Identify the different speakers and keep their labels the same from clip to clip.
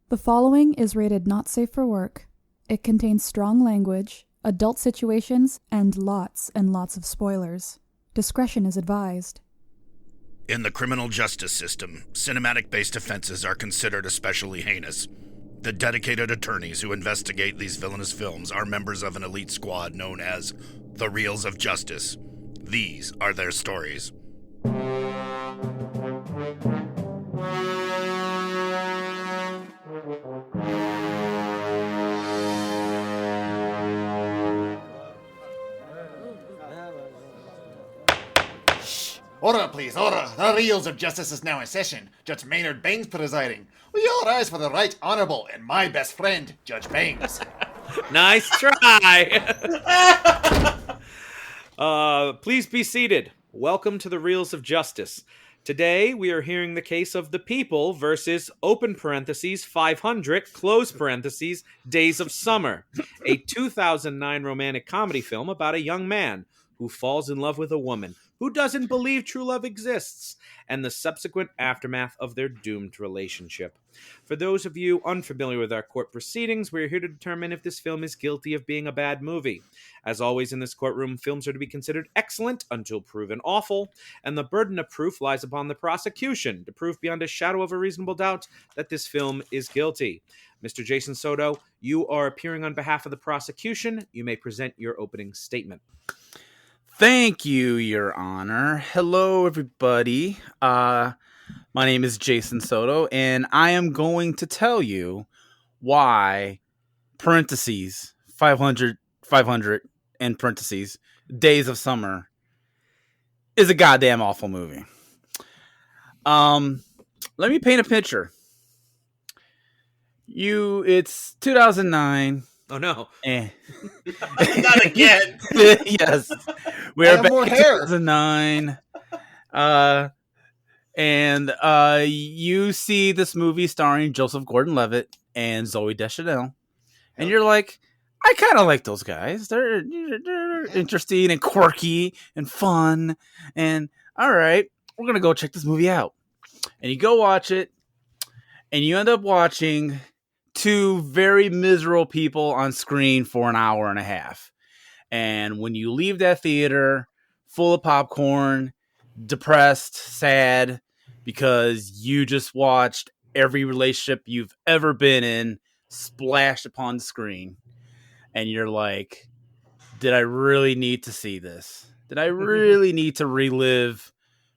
Speaker 1: The following is rated not safe for work. It contains strong language, adult situations, and lots of spoilers. Discretion is advised.
Speaker 2: In the criminal justice system, cinematic-based offenses are considered especially heinous. The dedicated attorneys who investigate these villainous films are members of an elite squad known as the Reels of Justice. These are their stories.
Speaker 3: Order, please, order. The Reels of Justice is now in session. Judge Maynard Bangs presiding. Will you all rise for the Right Honorable and my best friend, Judge Bangs?
Speaker 4: Nice try. Please be seated. Welcome to the Reels of Justice. Today, we are hearing the case of the people versus, open parentheses, 500, close parentheses, Days of Summer, a 2009 romantic comedy film about a young man who falls in love with a woman who doesn't believe true love exists, and the subsequent aftermath of their doomed relationship. For those of you unfamiliar with our court proceedings, we're here to determine if this film is guilty of being a bad movie. As always in this courtroom, films are to be considered excellent until proven awful, and the burden of proof lies upon the prosecution to prove beyond a shadow of a reasonable doubt that this film is guilty. Mr. Jason Soto, you are appearing on behalf of the prosecution. You may present your opening statement.
Speaker 5: Thank you, Your Honor. Hello, everybody. My name is Jason Soto, and I am going to tell you why, parentheses, 500, in parentheses, Days of Summer is a goddamn awful movie. Let me paint a picture. It's 2009.
Speaker 4: Oh, no.
Speaker 3: Not again.
Speaker 5: Yes. We're back
Speaker 3: more
Speaker 5: in
Speaker 3: hair.
Speaker 5: 2009. And you see this movie starring Joseph Gordon-Levitt and Zooey Deschanel. And you're like, I kind of like those guys. They're interesting and quirky and fun. And all right, we're going to go check this movie out. And you go watch it. And you end up watching two very miserable people on screen for an hour and a half. And when you leave that theater full of popcorn, depressed, sad, because you just watched every relationship you've ever been in splashed upon the screen. And you're like, did I really need to see this? Did I really need to relive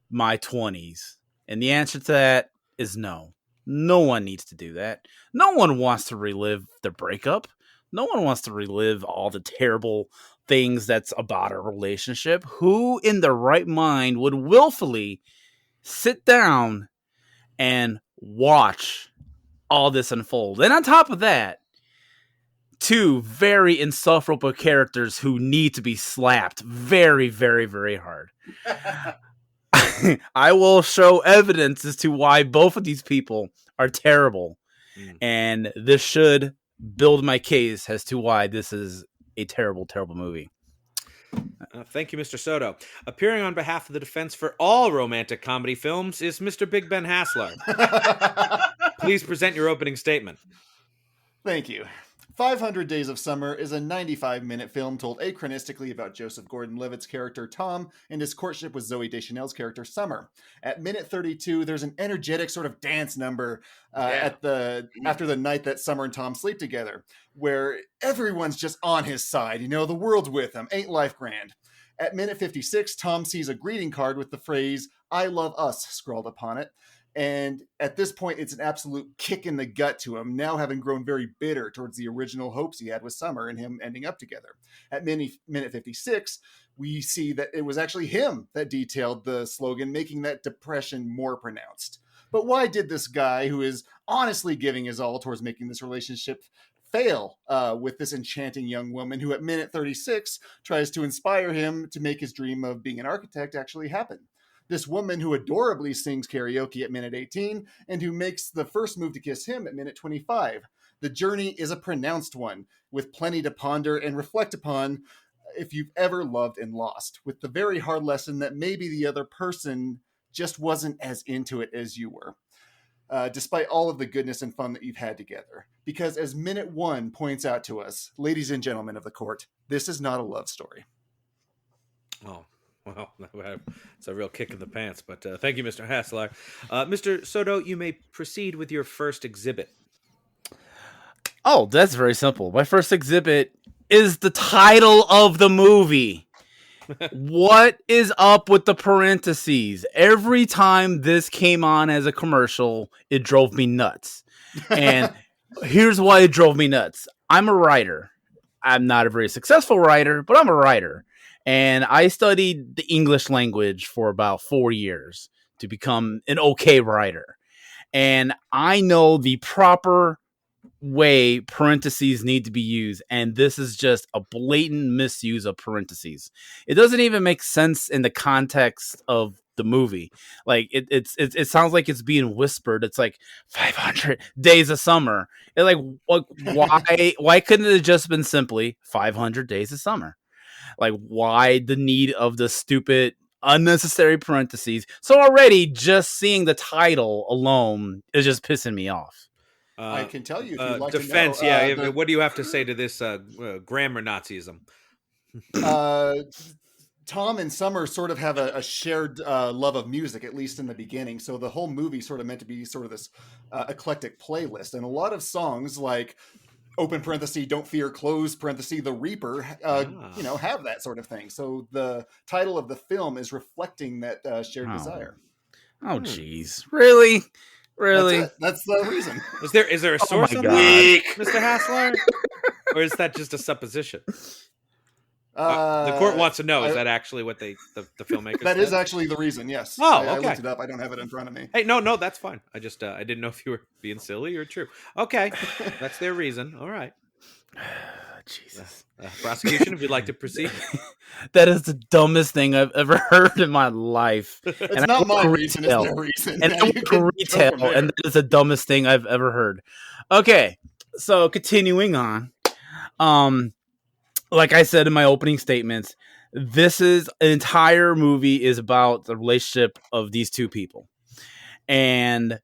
Speaker 5: my 20s? And the answer to that is no. No one needs to do that. No one wants to relive their breakup. No one wants to relive all the terrible things that's about a relationship. Who in their right mind would willfully sit down and watch all this unfold? And on top of that, two very insufferable characters who need to be slapped very, very, very hard. I will show evidence as to why both of these people are terrible. And this should build my case as to why this is a terrible, terrible movie.
Speaker 4: Thank you, Mr. Soto. Appearing on behalf of the defense for all romantic comedy films is Mr. Big Ben Haslar. Please present your opening statement.
Speaker 3: Thank you. 500 Days of Summer is a 95-minute film told achronistically about Joseph Gordon-Levitt's character Tom and his courtship with Zooey Deschanel's character Summer. At minute 32, there's an energetic sort of dance number after the night that Summer and Tom sleep together, where everyone's just on his side. You know, the world's with him. Ain't life grand? At minute 56, Tom sees a greeting card with the phrase, "I love us," scrawled upon it. And at this point, it's an absolute kick in the gut to him, now having grown very bitter towards the original hopes he had with Summer and him ending up together. At minute 56, we see that it was actually him that detailed the slogan, making that depression more pronounced. But why did this guy, who is honestly giving his all towards making this relationship, fail with this enchanting young woman who at minute 36 tries to inspire him to make his dream of being an architect actually happen? This woman who adorably sings karaoke at minute 18 and who makes the first move to kiss him at minute 25. The journey is a pronounced one with plenty to ponder and reflect upon if you've ever loved and lost, with the very hard lesson that maybe the other person just wasn't as into it as you were. despite all of the goodness and fun that you've had together. Because as minute 1 points out to us, ladies and gentlemen of the court, this is not a love story.
Speaker 4: Oh, well, it's a real kick in the pants, but thank you, Mr. Haslar. Mr. Soto, you may proceed with your first exhibit.
Speaker 5: Oh, that's very simple. My first exhibit is the title of the movie. What is up with the parentheses? Every time this came on as a commercial, it drove me nuts. And here's why it drove me nuts. I'm a writer. I'm not a very successful writer, but I'm a writer. And I studied the English language for about 4 years to become an okay writer. And I know the proper way parentheses need to be used, and this is just a blatant misuse of parentheses. It doesn't even make sense in the context of the movie. Like it sounds like it's being whispered. It's like 500 days of summer. It's like why couldn't it have just been simply 500 days of summer? Like, why the need of the stupid unnecessary parentheses? So already just seeing the title alone is just pissing me off.
Speaker 3: I can tell you if you'd like
Speaker 4: defense,
Speaker 3: to know.
Speaker 4: yeah. What do you have to say to this grammar Nazism?
Speaker 3: Tom and Summer sort of have a shared love of music, at least in the beginning. So the whole movie sort of meant to be sort of this eclectic playlist. And a lot of songs like open parenthesis, Don't Fear, close parenthesis, The Reaper, have that sort of thing. So the title of the film is reflecting that shared desire.
Speaker 5: Oh, geez. Really? Really?
Speaker 3: That's the reason.
Speaker 4: Is there a source on that, Mr. Haslar? Or is that just a supposition? The court wants to know, is that actually what the filmmakers
Speaker 3: That
Speaker 4: said?
Speaker 3: is actually the reason, yes.
Speaker 4: Oh, okay.
Speaker 3: I looked it up. I don't have it in front of me.
Speaker 4: Hey, no, that's fine. I just I didn't know if you were being silly or true. Okay, that's their reason. All right.
Speaker 5: Jesus.
Speaker 4: Prosecution, if you'd like to proceed.
Speaker 5: That is the dumbest thing I've ever heard in my life.
Speaker 3: It's not my reason, it's their reason.
Speaker 5: And retail, and that is the dumbest thing I've ever heard. Okay, so continuing on. Like I said in my opening statements, this is an entire movie is about the relationship of these two people. And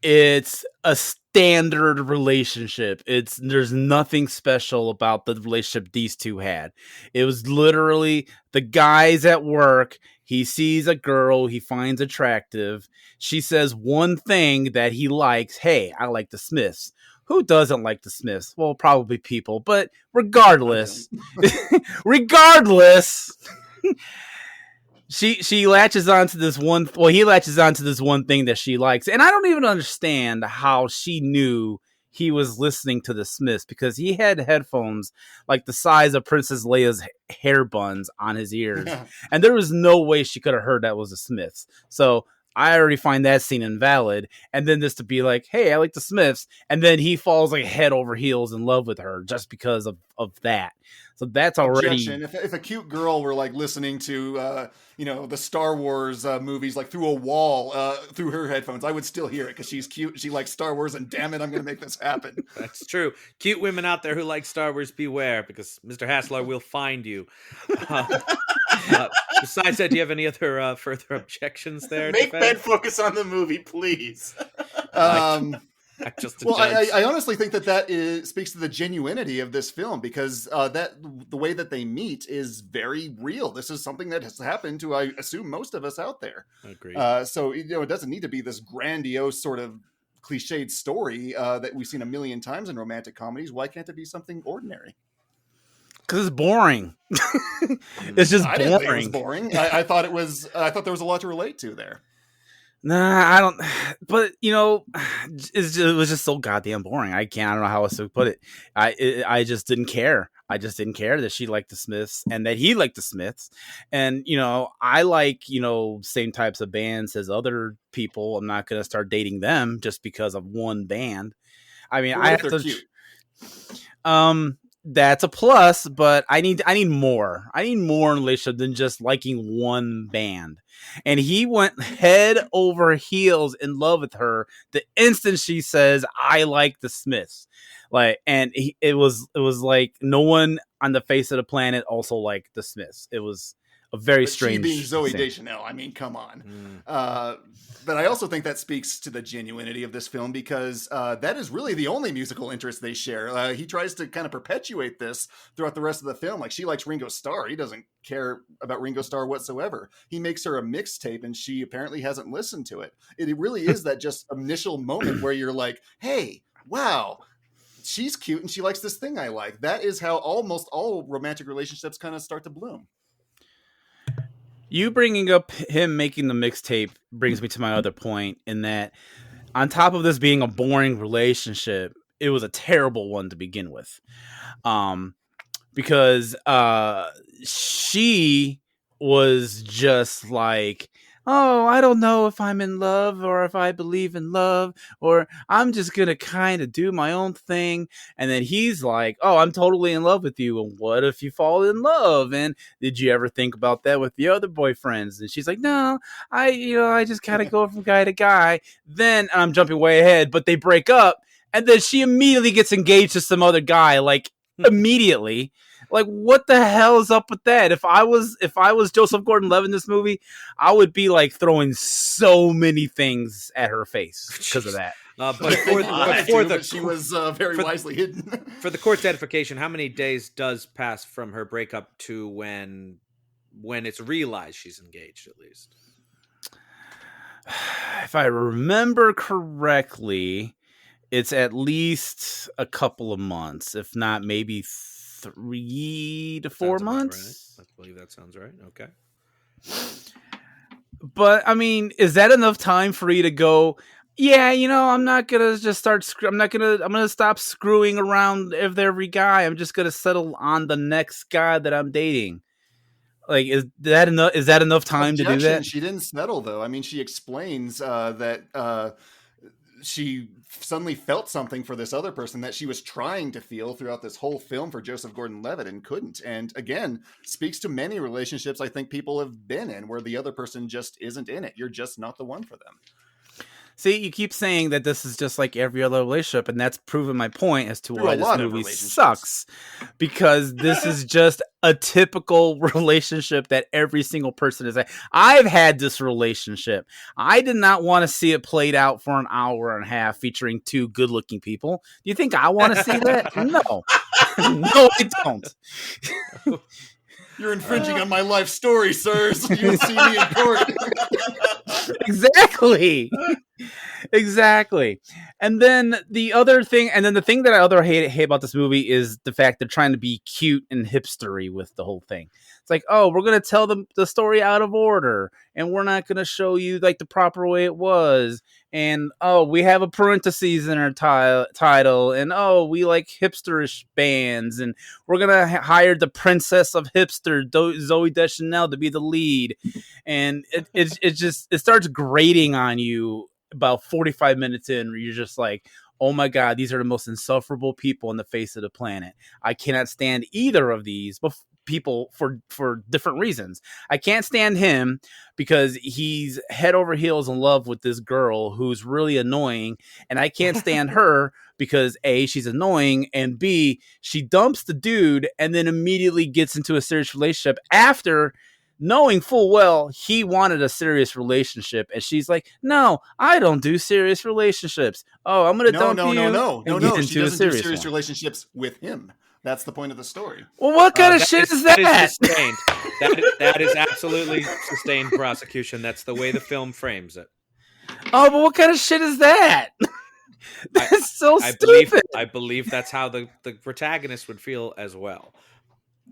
Speaker 5: it's a standard relationship. There's nothing special about the relationship these two had. It was literally the guy's at work. He sees a girl he finds attractive. She says one thing that he likes. Hey, I like the Smiths. Who doesn't like the Smiths? Well, probably people, but regardless, She latches onto this one. Well, he latches onto this one thing that she likes, and I don't even understand how she knew he was listening to the Smiths because he had headphones like the size of Princess Leia's hair buns on his ears, and there was no way she could have heard that was the Smiths. So I already find that scene invalid. And then this to be like, hey, I like the Smiths, and then he falls like head over heels in love with her just because of that. So that's already.
Speaker 3: Objection. If a cute girl were like listening to the Star Wars movies like through a wall through her headphones, I would still hear it because she's cute. She likes Star Wars, and damn it, I'm going to make this happen.
Speaker 4: That's true. Cute women out there who like Star Wars, beware, because Mr. Haslar will find you. Besides that, do you have any other further objections there?
Speaker 6: Make Ben focus on the movie, please.
Speaker 3: I honestly think that speaks to the genuinity of this film because the way that they meet is very real. This is something that has happened to, I assume, most of us out there.
Speaker 4: Agreed.
Speaker 3: So it doesn't need to be this grandiose sort of cliched story that we've seen a million times in romantic comedies. Why can't it be something ordinary?
Speaker 5: Because it's boring. It's just boring.
Speaker 3: I didn't think it was boring. I thought it was. I thought there was a lot to relate to there.
Speaker 5: Nah, I don't. But it was just so goddamn boring. I don't know how else to put it. I just didn't care. I just didn't care that she liked the Smiths and that he liked the Smiths. And I like same types of bands as other people. I'm not gonna start dating them just because of one band. I mean, I have to. Cute? That's a plus, but I need more. I need more in a relationship than just liking one band. And he went head over heels in love with her the instant she says, "I like the Smiths." It was like no one on the face of the planet also liked the Smiths. It was a very
Speaker 3: But
Speaker 5: strange.
Speaker 3: She being Zooey
Speaker 5: thing.
Speaker 3: Deschanel. I mean, come on. But I also think that speaks to the genuinity of this film because that is really the only musical interest they share. He tries to kind of perpetuate this throughout the rest of the film. Like, she likes Ringo Starr. He doesn't care about Ringo Starr whatsoever. He makes her a mixtape and she apparently hasn't listened to it. It really is that just initial moment where you're like, hey, wow, she's cute and she likes this thing I like. That is how almost all romantic relationships kind of start to bloom.
Speaker 5: You bringing up him making the mixtape brings me to my other point in that on top of this being a boring relationship, it was a terrible one to begin with. Because she was just like, oh, I don't know if I'm in love or if I believe in love, or I'm just going to kind of do my own thing. And then he's like, oh, I'm totally in love with you. And what if you fall in love? And did you ever think about that with the other boyfriends? And she's like, no, I just kind of go from guy to guy. Then I'm jumping way ahead, but they break up. And then she immediately gets engaged to some other guy, like immediately. Like, what the hell is up with that? If I was Joseph Gordon-Levitt in this movie, I would be like throwing so many things at her face because of that.
Speaker 3: She was very wisely hidden.
Speaker 4: For the court's edification, how many days does pass from her breakup to when it's realized she's engaged, at least?
Speaker 5: If I remember correctly, it's at least a couple of months, if not maybe 3 to 4 months.
Speaker 4: Right. I believe that sounds right. Okay.
Speaker 5: But I mean, is that enough time for you to go, yeah, I'm not going to just I'm going to stop screwing around with every guy. I'm just going to settle on the next guy that I'm dating. Like, is that enough time to do that?
Speaker 3: She didn't settle, though. I mean, she explains that she suddenly felt something for this other person that she was trying to feel throughout this whole film for Joseph Gordon-Levitt and couldn't. And again, speaks to many relationships I think people have been in where the other person just isn't in it. You're just not the one for them.
Speaker 5: See, you keep saying that this is just like every other relationship, and that's proven my point as to why this movie sucks. Because this is just a typical relationship that every single person is in. I've had this relationship. I did not want to see it played out for an hour and a half featuring 2 good-looking people. Do you think I want to see that? No. No, I don't.
Speaker 3: You're infringing on my life story, sirs. You'll see me in court.
Speaker 5: Exactly. And then the thing that I hate about this movie is the fact they're trying to be cute and hipstery with the whole thing. It's like, oh, we're going to tell them the story out of order, and we're not going to show you like the proper way it was. And, oh, we have a parentheses in our title, and, oh, we like hipsterish bands, and we're going to hire the princess of hipster, Zooey Deschanel, to be the lead. And it starts grating on you about 45 minutes in, where you're just like, oh my God, these are the most insufferable people on the face of the planet. I cannot stand either of these people for different reasons. I can't stand him because he's head over heels in love with this girl who's really annoying, and I can't stand her because A, she's annoying, and B, she dumps the dude and then immediately gets into a serious relationship after knowing full well he wanted a serious relationship, and she's like, no, I don't do serious relationships. Oh, I'm gonna dump you.
Speaker 3: No. She doesn't do serious relationships with him. That's the point of the story.
Speaker 5: Well, what kind of shit is that?
Speaker 4: That is sustained. That is absolutely sustained prosecution. That's the way the film frames it.
Speaker 5: Oh, but what kind of shit is that? That's so stupid.
Speaker 4: I believe that's how the protagonist would feel as well.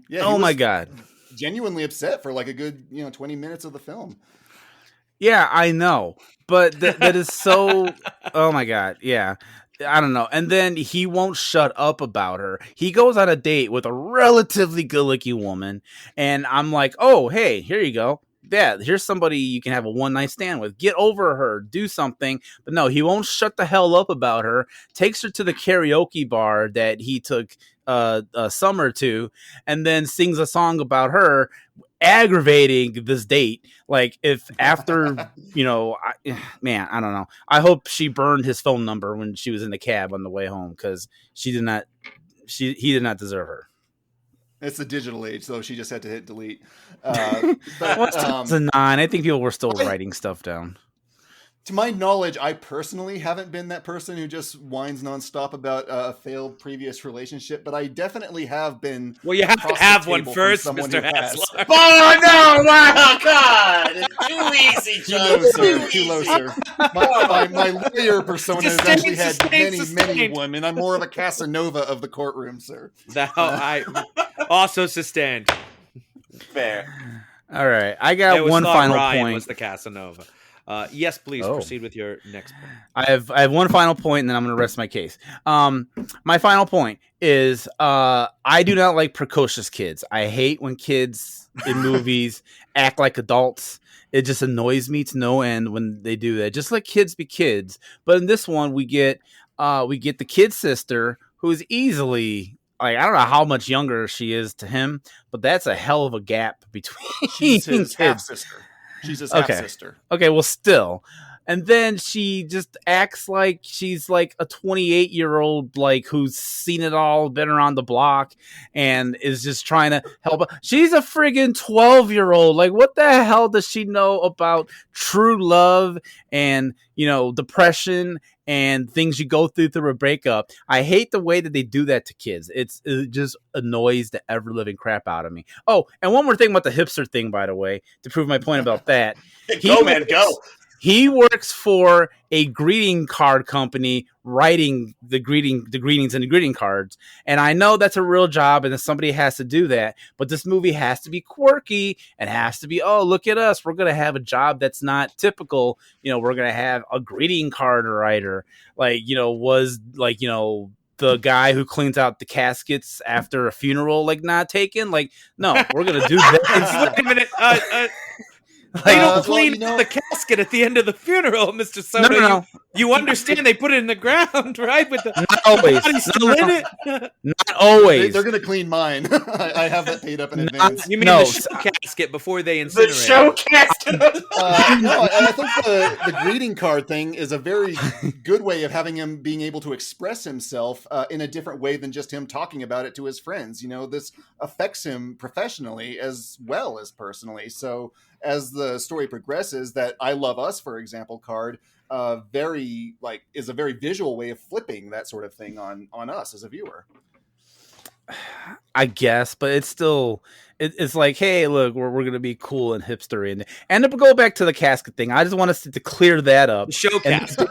Speaker 3: Yeah.
Speaker 5: Oh my God.
Speaker 3: Genuinely upset for like a good 20 minutes of the film.
Speaker 5: Yeah, I know, but that is so. Oh my God, yeah, I don't know. And then he won't shut up about her. He goes on a date with a relatively good-looking woman, and I'm like, oh, hey, here you go. Yeah, here's somebody you can have a one-night stand with. Get over her, do something. But no, he won't shut the hell up about her. Takes her to the karaoke bar that he took Summer to, and then sings a song about her, aggravating this date. Like, if after, I don't know. I hope she burned his phone number when she was in the cab on the way home, because he did not deserve her.
Speaker 3: It's the digital age, so she just had to hit delete.
Speaker 5: Well,
Speaker 3: But
Speaker 5: 2009. I think people were still writing stuff down.
Speaker 3: to my knowledge, I personally haven't been that person who just whines nonstop about a failed previous relationship, but I definitely have been.
Speaker 4: Well, you have to
Speaker 3: across the
Speaker 4: have one
Speaker 3: table from
Speaker 4: first,
Speaker 3: someone
Speaker 4: Mr.
Speaker 3: who has.
Speaker 4: Haslar.
Speaker 6: Oh no! Wow, God! Too easy,
Speaker 3: Too
Speaker 6: Joe.
Speaker 3: low, sir.
Speaker 6: Too
Speaker 3: Too low,
Speaker 6: easy.
Speaker 3: sir. My lawyer persona has
Speaker 4: Sustained,
Speaker 3: actually had many
Speaker 4: sustained.
Speaker 3: women. I'm more of a Casanova of the courtroom, sir.
Speaker 4: I also sustained.
Speaker 6: Fair.
Speaker 5: All right, I got
Speaker 4: It was
Speaker 5: one
Speaker 4: thought
Speaker 5: final
Speaker 4: Ryan
Speaker 5: point.
Speaker 4: was the Casanova. Yes, please
Speaker 5: Oh.
Speaker 4: proceed with your next point.
Speaker 5: I have one final point, and then I'm going to rest my case. My final point is I do not like precocious kids. I hate when kids in movies act like adults. It just annoys me to no end when they do that. Just let kids be kids. But in this one, we get the kid sister who is easily, like, I don't know how much younger she is to him, but that's a hell of a gap between
Speaker 3: She's his
Speaker 5: kids.
Speaker 3: half sister. She's his half sister.
Speaker 5: Okay, well, still. And then she just acts like she's like a 28-year-old, like, who's seen it all, been around the block, and is just trying to help. She's a friggin' 12-year-old. Like, what the hell does she know about true love and, depression and things you go through a breakup? I hate the way that they do that to kids. It just annoys the ever-living crap out of me. Oh, and one more thing about the hipster thing, by the way, to prove my point about that.
Speaker 6: Go, man, go.
Speaker 5: He works for a greeting card company, writing the greetings and the greeting cards. And I know that's a real job, and that somebody has to do that. But this movie has to be quirky and has to be, oh, look at us. We're going to have a job that's not typical. We're going to have a greeting card writer, the guy who cleans out the caskets after a funeral, like, not taken. Like, no, we're going to do that.
Speaker 4: Wait a minute. They don't clean the casket at the end of the funeral, Mr. Soto.
Speaker 5: No.
Speaker 4: You understand they put it in the ground, right? With the
Speaker 5: Not always.
Speaker 4: body still in it.
Speaker 3: Not
Speaker 5: always.
Speaker 3: They're going to clean mine. I have that paid up in advance.
Speaker 4: You mean the show casket before they incinerate?
Speaker 6: The show casket.
Speaker 3: No, I think the greeting card thing is a very good way of having him being able to express himself in a different way than just him talking about it to his friends. This affects him professionally as well as personally. So as the story progresses, that I Love Us, for example, card is a very visual way of flipping that sort of thing on us as a viewer.
Speaker 5: I guess, but it's still it's like, hey, look, we're gonna be cool and hipstery, and to go back to the casket thing, I just want us to clear that up.
Speaker 4: The show casket.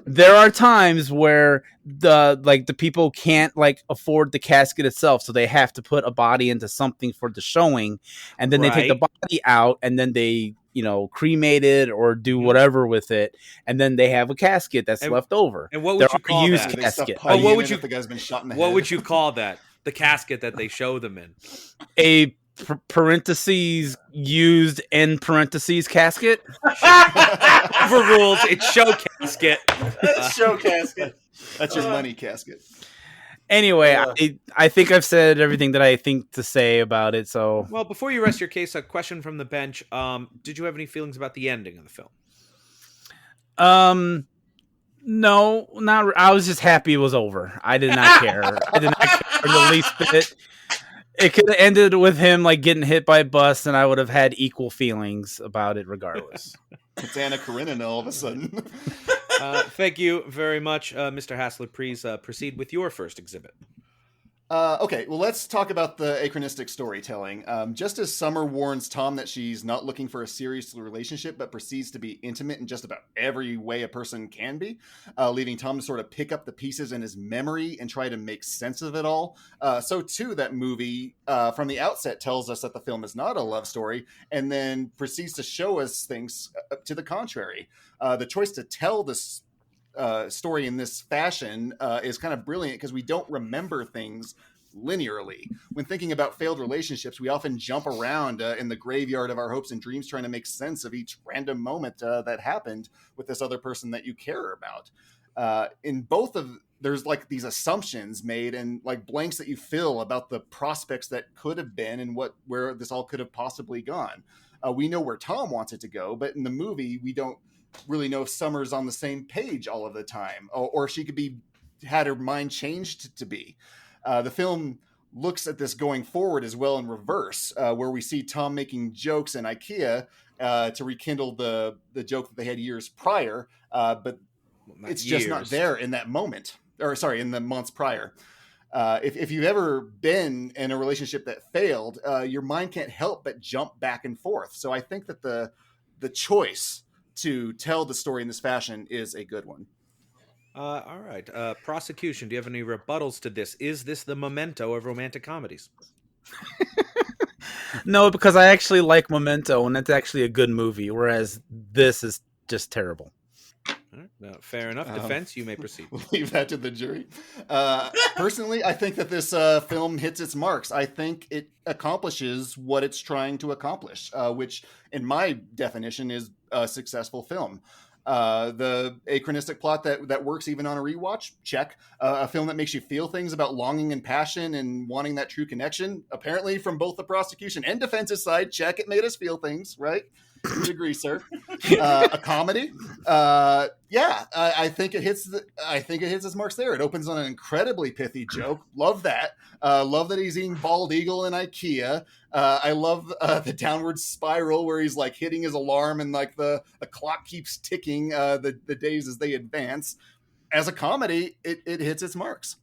Speaker 5: There are times where the people can't afford the casket itself, so they have to put a body into something for the showing, and then they take the body out, and then they cremate it or do whatever with it, and then they have a casket that's left over.
Speaker 4: And what would you call that?
Speaker 3: Casket.
Speaker 4: What would you?
Speaker 3: The guy's been shot in the head.
Speaker 4: What would you call that? The casket that they show them in?
Speaker 5: A parentheses used in parentheses casket.
Speaker 4: Overruled. It's show casket.
Speaker 6: Show casket.
Speaker 3: That's your money casket.
Speaker 5: Anyway, I think I've said everything that I think to say about it. So,
Speaker 4: well, before you rest your case, a question from the bench. Did you have any feelings about the ending of the film?
Speaker 5: No, not. I was just happy it was over. I did not care. I did not care in the least bit. It could have ended with him getting hit by a bus, and I would have had equal feelings about it regardless.
Speaker 3: It's Anna Karenina all of a sudden.
Speaker 4: Thank you very much, Mr. Haslar. Please proceed with your first exhibit.
Speaker 3: Okay, well, let's talk about the achronistic storytelling. Just as Summer warns Tom that she's not looking for a serious relationship, but proceeds to be intimate in just about every way a person can be, leaving Tom to sort of pick up the pieces in his memory and try to make sense of it all. So too, that movie from the outset tells us that the film is not a love story, and then proceeds to show us things to the contrary. The choice to tell this story in this fashion is kind of brilliant because we don't remember things linearly. When thinking about failed relationships, we often jump around in the graveyard of our hopes and dreams trying to make sense of each random moment that happened with this other person that you care about. In both of there's these assumptions made and blanks that you fill about the prospects that could have been and where this all could have possibly gone. We know where Tom wants it to go, but in the movie we don't really know if Summer's on the same page all of the time, or she could be had her mind changed to be. The film looks at this going forward as well in reverse, where we see Tom making jokes in IKEA to rekindle the joke that they had years prior, but it's just not there in that moment, or sorry, in the months prior. If you've ever been in a relationship that failed, your mind can't help but jump back and forth. So I think that the choice to tell the story in this fashion is a good one.
Speaker 4: All right. Prosecution, do you have any rebuttals to this? Is this the Memento of romantic comedies?
Speaker 5: No, because I actually like Memento, and it's actually a good movie, whereas this is just terrible.
Speaker 4: All right. No, fair enough. Defense, you may proceed.
Speaker 3: We'll leave that to the jury. Personally, I think that this film hits its marks. I think it accomplishes what it's trying to accomplish, which, in my definition, is a successful film. The achronistic plot that works even on a rewatch, check. A film that makes you feel things about longing and passion and wanting that true connection, apparently from both the prosecution and defense's side, check. It made us feel things, right? You would agree, sir. A comedy, I think it hits its marks there. It opens on an incredibly pithy joke. Love that. Love that he's eating bald eagle in IKEA. I love the downward spiral where he's like hitting his alarm and like the clock keeps ticking the days as they advance. As a comedy, it hits its marks.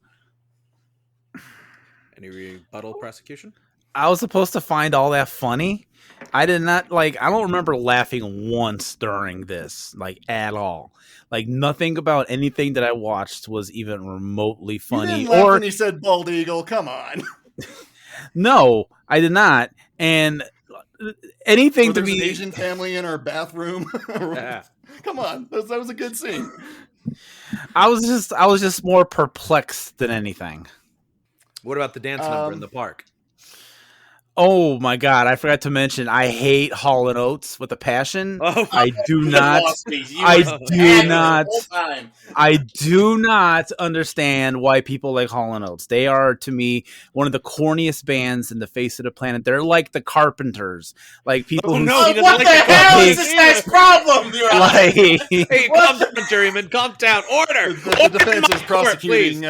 Speaker 4: Any rebuttal, prosecution?
Speaker 5: I was supposed to find all that funny. I did not I don't remember laughing once during this, at all. Nothing about anything that I watched was even remotely funny.
Speaker 3: You didn't laugh when he said bald eagle. Come on.
Speaker 5: No, I did not. And anything to
Speaker 3: be
Speaker 5: be
Speaker 3: an Asian family in our bathroom. Come on. That was a good scene.
Speaker 5: I was just more perplexed than anything.
Speaker 4: What about the dance number in the park?
Speaker 5: Oh my God! I forgot to mention I hate Hall and Oates with a passion. Oh, I do not. I do not understand why people like Hall and Oates. They are, to me, one of the corniest bands in the face of the planet. They're like the Carpenters, people.
Speaker 6: What the hell is this guy's problem?
Speaker 4: Hey, calm down, juryman. Calm down. Order.
Speaker 3: The defense is prosecuting.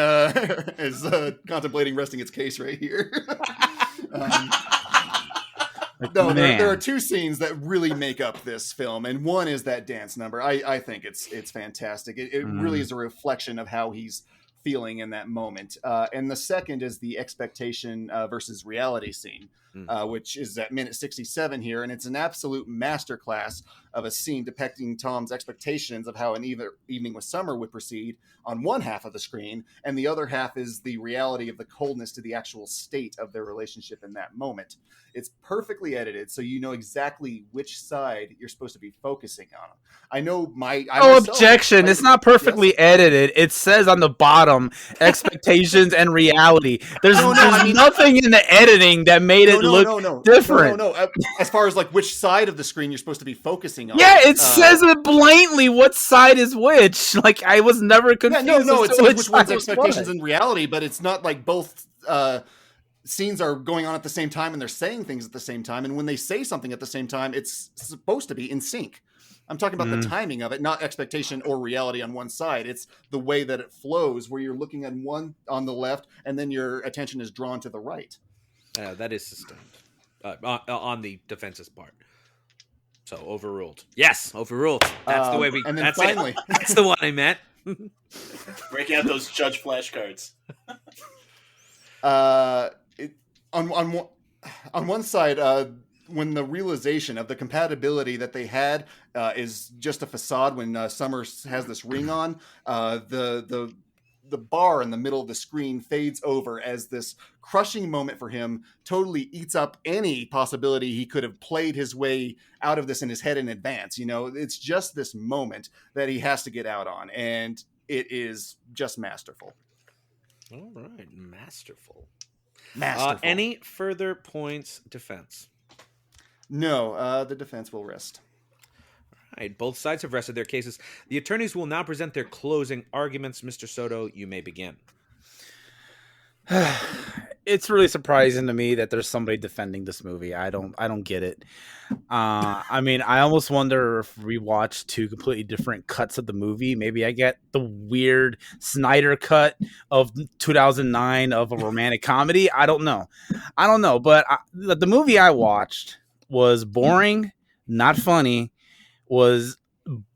Speaker 3: Is contemplating resting its case right here. No, there are two scenes that really make up this film, and one is that dance number. I think it's fantastic. It really is a reflection of how he's feeling in that moment. And the second is the expectation versus reality scene, which is at minute 67 here, and it's an absolute masterclass of a scene depicting Tom's expectations of how an evening with Summer would proceed on one half of the screen, and the other half is the reality of the coldness to the actual state of their relationship in that moment. It's perfectly edited, so you know exactly which side you're supposed to be focusing on. I know
Speaker 5: objection. It's not perfectly edited. It says on the bottom, expectations and reality. There's nothing in the editing that made it look different.
Speaker 3: No. As far as which side of the screen you're supposed to be focusing on.
Speaker 5: Yeah, it says it blatantly what side is which. I was never confused.
Speaker 3: It says which one's expectations and reality, but it's not like both scenes are going on at the same time and they're saying things at the same time. And when they say something at the same time, it's supposed to be in sync. I'm talking about the timing of it, not expectation or reality on one side. It's the way that it flows, where you're looking at one on the left and then your attention is drawn to the right.
Speaker 4: That is sustained on the defense's part. So overruled. Yes, overruled. That's the way we.
Speaker 3: And then finally,
Speaker 4: that's the one I meant.
Speaker 6: Breaking out those judge flashcards.
Speaker 3: On one side, when the realization of the compatibility that they had is just a facade. When Summers has this ring on, the bar in the middle of the screen fades over as this crushing moment for him totally eats up any possibility he could have played his way out of this in his head in advance. It's just this moment that he has to get out on, and it is just masterful.
Speaker 4: All right, masterful.
Speaker 3: Any
Speaker 4: further points, defense?
Speaker 3: No, the defense will rest.
Speaker 4: All right, both sides have rested their cases. The attorneys will now present their closing arguments. Mr. Soto, you may begin.
Speaker 5: it's really surprising to me that there's somebody defending this movie. I don't get it. I mean, I almost wonder if we watch two completely different cuts of the movie. Maybe I get the weird Snyder cut of 2009 of a romantic comedy. I don't know. But the movie I watched was boring, not funny, was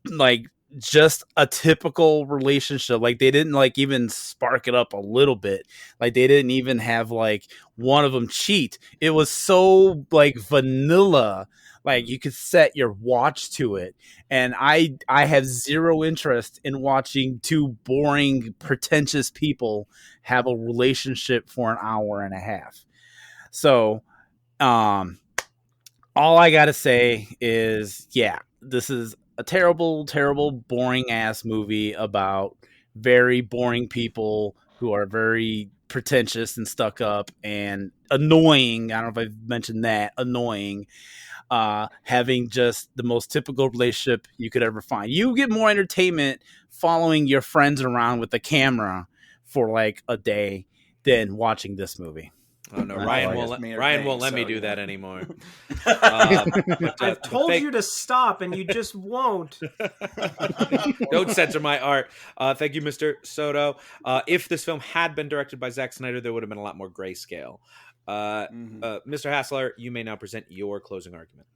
Speaker 5: like just a typical relationship. Like they didn't like even spark it up a little bit. Like they didn't even have like one of them cheat. It was so like vanilla. Like you could set your watch to it. And I have zero interest in watching two boring, pretentious people have a relationship for an hour and a half. So, all I gotta say is, yeah, this is a terrible, terrible, boring ass movie about very boring people who are very pretentious and stuck up and annoying. I don't know if I've mentioned that. Annoying. Having just the most typical relationship you could ever find. You get more entertainment following your friends around with the camera for like a day than watching this movie.
Speaker 4: Oh no, Ryan won't let me do that anymore.
Speaker 7: I've told you to stop, and you just won't.
Speaker 4: Don't censor my art. Thank you, Mr. Soto. If this film had been directed by Zack Snyder, there would have been a lot more grayscale. Mr. Haslar, you may now present your closing argument.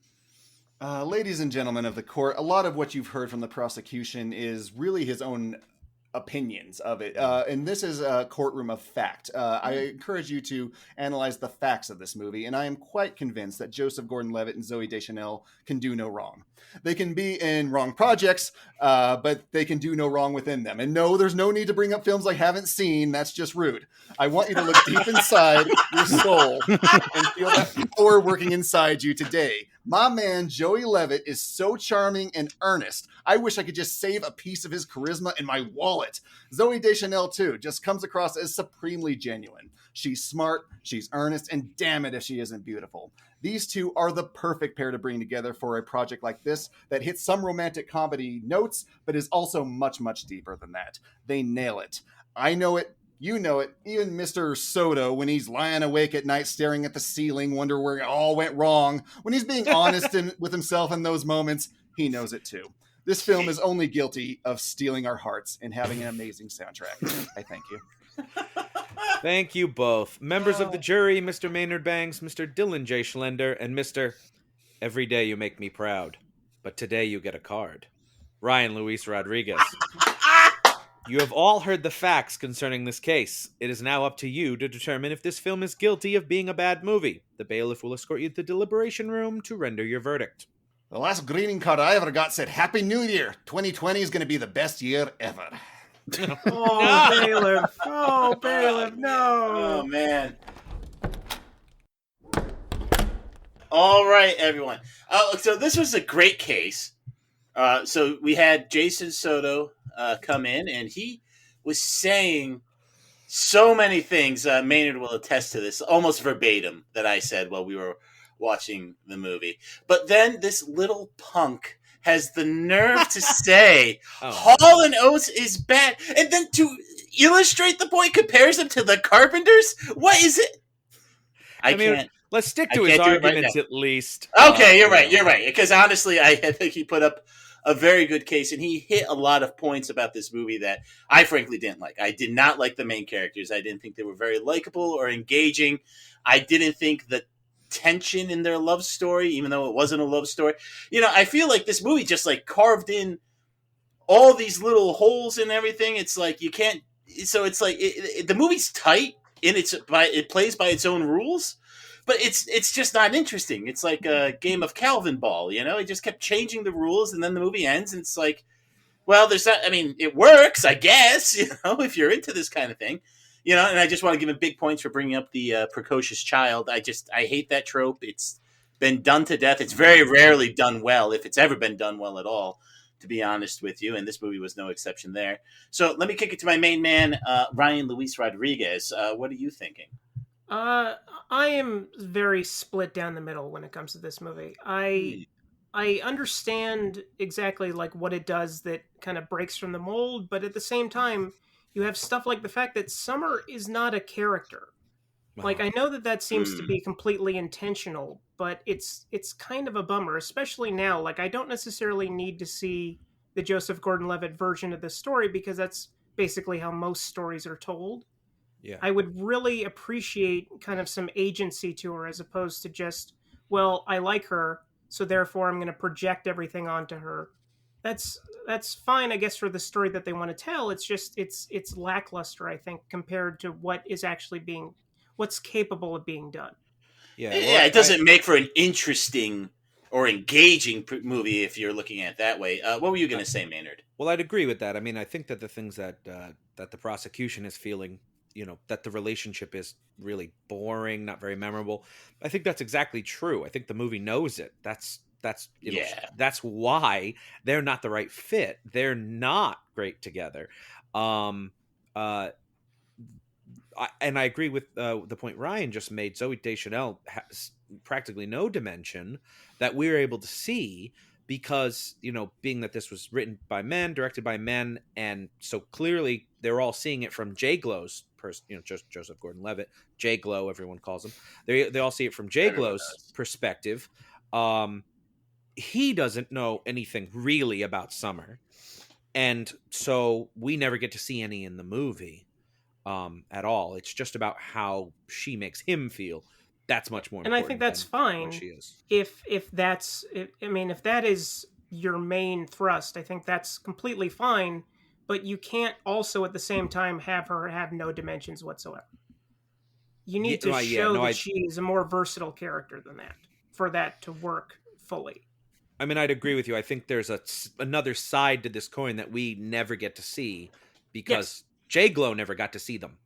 Speaker 3: Ladies and gentlemen of the court, a lot of what you've heard from the prosecution is really his own opinions of it, and this is a courtroom of fact. I encourage you to analyze the facts of this movie, and I am quite convinced that Joseph Gordon-Levitt and Zooey Deschanel can do no wrong. They can be in wrong projects, but they can do no wrong within them. And no, there's no need to bring up films I haven't seen. That's just rude. I want you to look deep inside your soul and feel that power working inside you today. My man, Joey Levitt, is so charming and earnest. I wish I could just save a piece of his charisma in my wallet. Zooey Deschanel, too, just comes across as supremely genuine. She's smart, she's earnest, and damn it if she isn't beautiful. These two are the perfect pair to bring together for a project like this that hits some romantic comedy notes, but is also much, much deeper than that. They nail it. I know it. You know it. Even Mr. Soto, when he's lying awake at night staring at the ceiling, wonder where it all went wrong. When he's being honest with himself in those moments, he knows it too. This film is only guilty of stealing our hearts and having an amazing soundtrack. I thank you.
Speaker 4: Thank you both. Members of the jury, Mr. Maynard Bangs, Mr. Dylan J. Schlender, and Mr. Every day you make me proud, but today you get a card, Ryan Luis Rodriguez. You have all heard the facts concerning this case. It is now up to you to determine if this film is guilty of being a bad movie. The bailiff will escort you to the deliberation room to render your verdict.
Speaker 3: The last greeting card I ever got said, Happy New Year. 2020 is going to be the best year ever.
Speaker 7: Oh, bailiff. Oh, bailiff, no.
Speaker 6: Oh, man. All right, everyone. So this was a great case. So we had Jason Soto come in, and he was saying so many things. Maynard will attest to this, almost verbatim, that I said while we were watching the movie. But then this little punk has the nerve to say Hall & Oates is bad, and then to illustrate the point, compares them to the Carpenters? What is it? I can't.
Speaker 4: Let's stick to his arguments at least.
Speaker 6: Okay, you're right. Because honestly, I think he put up a very good case, and he hit a lot of points about this movie that I frankly didn't like. I did not like the main characters. I didn't think they were very likable or engaging. I didn't think the tension in their love story, even though it wasn't a love story. You know, I feel like this movie just like carved in all these little holes and everything. It's like you can't. So it's like the movie's tight and it plays by its own rules. But it's just not interesting. It's like a game of Calvin ball, you know? It just kept changing the rules, and then the movie ends, and it's like, well, there's not, I mean, it works, I guess, you know, if you're into this kind of thing. You know, and I just want to give him big points for bringing up the precocious child. I hate that trope. It's been done to death. It's very rarely done well, if it's ever been done well at all, to be honest with you, and this movie was no exception there. So let me kick it to my main man, Ryan Luis Rodriguez. What are you thinking?
Speaker 7: I am very split down the middle when it comes to this movie. I understand exactly like what it does that kind of breaks from the mold, but at the same time, you have stuff like the fact that Summer is not a character. Like, I know that seems to be completely intentional, but it's kind of a bummer, especially now. Like, I don't necessarily need to see the Joseph Gordon-Levitt version of the story because that's basically how most stories are told.
Speaker 4: Yeah.
Speaker 7: I would really appreciate kind of some agency to her as opposed to just, well, I like her, so therefore I'm going to project everything onto her. That's fine, I guess, for the story that they want to tell. It's just it's lackluster, I think, compared to what's capable of being done.
Speaker 4: Yeah,
Speaker 6: It doesn't make for an interesting or engaging movie if you're looking at it that way. What were you going to say, Maynard?
Speaker 4: Well, I'd agree with that. I mean, I think that the things that that the prosecution is feeling, that the relationship is really boring, not very memorable. I think that's exactly true. I think the movie knows it. That's that's why they're not the right fit. They're not great together. And I agree with the point Ryan just made. Zooey Deschanel has practically no dimension that we're able to see because, being that this was written by men, directed by men, and so clearly they're all seeing it from J. Glow's just Joseph Gordon-Levitt, J. Glow, everyone calls him. They all see it from J. Glow's perspective. He doesn't know anything really about Summer, and so we never get to see any in the movie at all. It's just about how she makes him feel. That's much more important.
Speaker 7: And I think that's fine.
Speaker 4: She is.
Speaker 7: If that is your main thrust, I think that's completely fine. But you can't also at the same time have her have no dimensions whatsoever. You need to show that she is a more versatile character than that for that to work fully.
Speaker 4: I mean, I'd agree with you. I think there's another side to this coin that we never get to see because J. Glow never got to see them.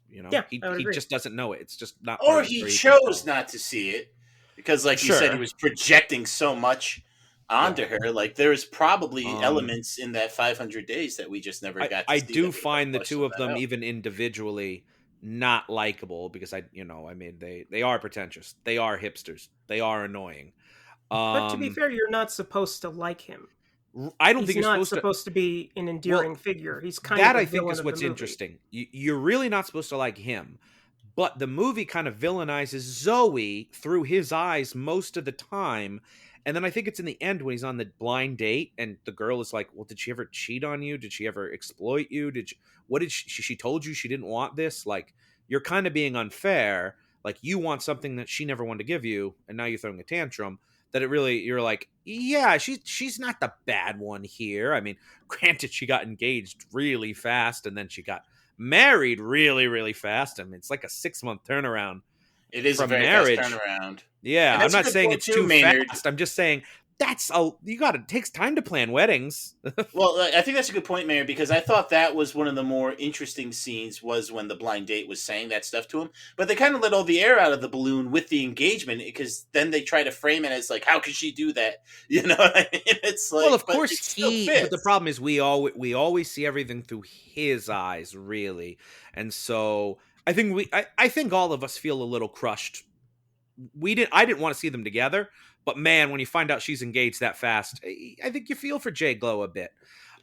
Speaker 4: He just doesn't know it. It's just not.
Speaker 6: Or he chose not to see it because, like you said, he was projecting so much onto her. Like there's probably elements in that 500 days that we just never got to see.
Speaker 4: I do find the two of them, even individually, not likable because they are pretentious. They are hipsters. They are annoying.
Speaker 7: But to be fair, you're not supposed to like him.
Speaker 4: I don't think
Speaker 7: he's
Speaker 4: you're
Speaker 7: not supposed to be an endearing figure. He's kind of
Speaker 4: that.
Speaker 7: The
Speaker 4: I think is
Speaker 7: villain
Speaker 4: what's
Speaker 7: of the movie.
Speaker 4: interesting. You're really not supposed to like him, but the movie kind of villainizes Zoe through his eyes most of the time. And then I think it's in the end when he's on the blind date, and the girl is like, "Well, did she ever cheat on you? Did she ever exploit you? She told you she didn't want this? Like, you're kind of being unfair. Like, you want something that she never wanted to give you, and now you're throwing a tantrum." That you're like, yeah, she's not the bad one here. I mean, granted, she got engaged really fast, and then she got married really, really fast. I mean, it's like a 6-month turnaround.
Speaker 6: It is
Speaker 4: from
Speaker 6: a very
Speaker 4: marriage.
Speaker 6: fast turnaround.
Speaker 4: Yeah, I'm not saying it's too fast. I'm just saying it takes time to plan weddings.
Speaker 6: Well, I think that's a good point, Mayor, because I thought that was one of the more interesting scenes was when the blind date was saying that stuff to him. But they kind of let all the air out of the balloon with the engagement because then they try to frame it as like, how could she do that? You know what I mean? It's like,
Speaker 4: well, of course but the problem is we always see everything through his eyes, really. And so I think all of us feel a little crushed. I didn't want to see them together. But man, when you find out she's engaged that fast, I think you feel for J. Glow a bit.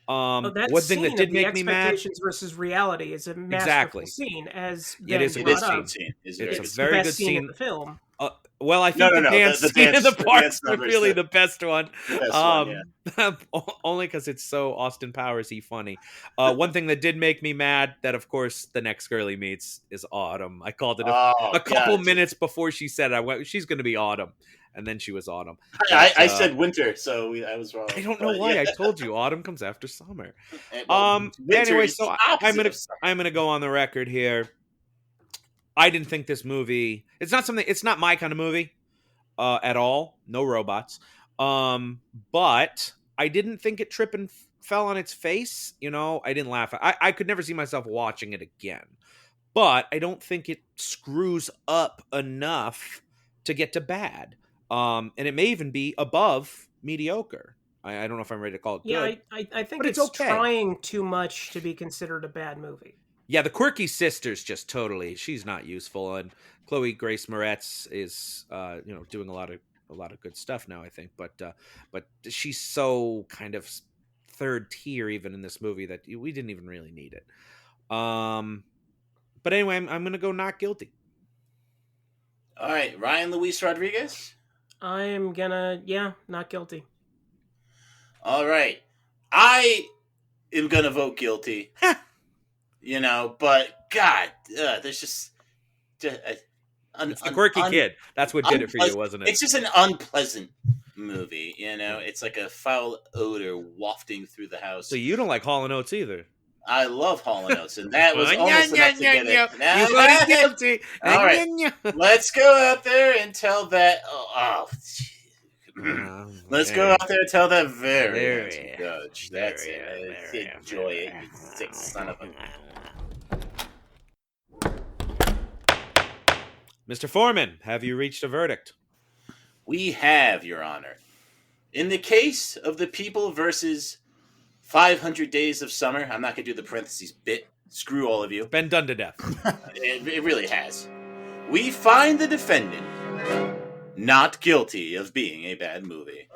Speaker 4: One thing that did make me mad.
Speaker 7: Expectations versus reality is a masterful scene, as
Speaker 4: it is a
Speaker 7: good
Speaker 6: scene.
Speaker 4: It's a very good scene
Speaker 7: in the film.
Speaker 4: Well, I think the dance scene in the parks is really the best one. Only because it's so Austin Powers-y funny. One thing that did make me mad, that of course the next girl he meets is Autumn. I called it a couple minutes before she said it. I went, she's going to be Autumn. And then she was Autumn.
Speaker 6: I said winter, so I was wrong.
Speaker 4: I don't know why. I told you Autumn comes after summer. Anyway, so I'm gonna go on the record here. I didn't think this movie. It's not my kind of movie at all. No robots. But I didn't think it tripped and fell on its face. I didn't laugh. I could never see myself watching it again. But I don't think it screws up enough to get to bad. And it may even be above mediocre. I don't know if I'm ready to call it good.
Speaker 7: Yeah, I think it's okay. Trying too much to be considered a bad movie.
Speaker 4: Yeah, the quirky sister's just totally, she's not useful. And Chloe Grace Moretz is, doing a lot of good stuff now, I think. But she's so kind of third tier even in this movie that we didn't even really need it. But anyway, I'm going to go not guilty.
Speaker 6: All right, Ryan Luis Rodriguez.
Speaker 7: I am gonna, not guilty.
Speaker 6: All right, I am gonna vote guilty. But God, there's just
Speaker 4: It's the quirky kid. That's what did it for you, wasn't it?
Speaker 6: It's just an unpleasant movie. It's like a foul odor wafting through the house.
Speaker 4: So you don't like Hall & Oates either.
Speaker 6: I love Hall & Oates, and that was almost enough to get it.
Speaker 4: You voted guilty.
Speaker 6: All right, let's go out there and tell that. Let's go out there and tell that very handsome judge. That's it. Enjoy it, you sick son of a.
Speaker 4: Mr. Foreman, have you reached a verdict?
Speaker 6: We have, Your Honor. In the case of the people versus 500 Days of Summer, I'm not going to do the parentheses bit. Screw all of you.
Speaker 4: Been done to death.
Speaker 6: It really has. We find the defendant not guilty of being a bad movie.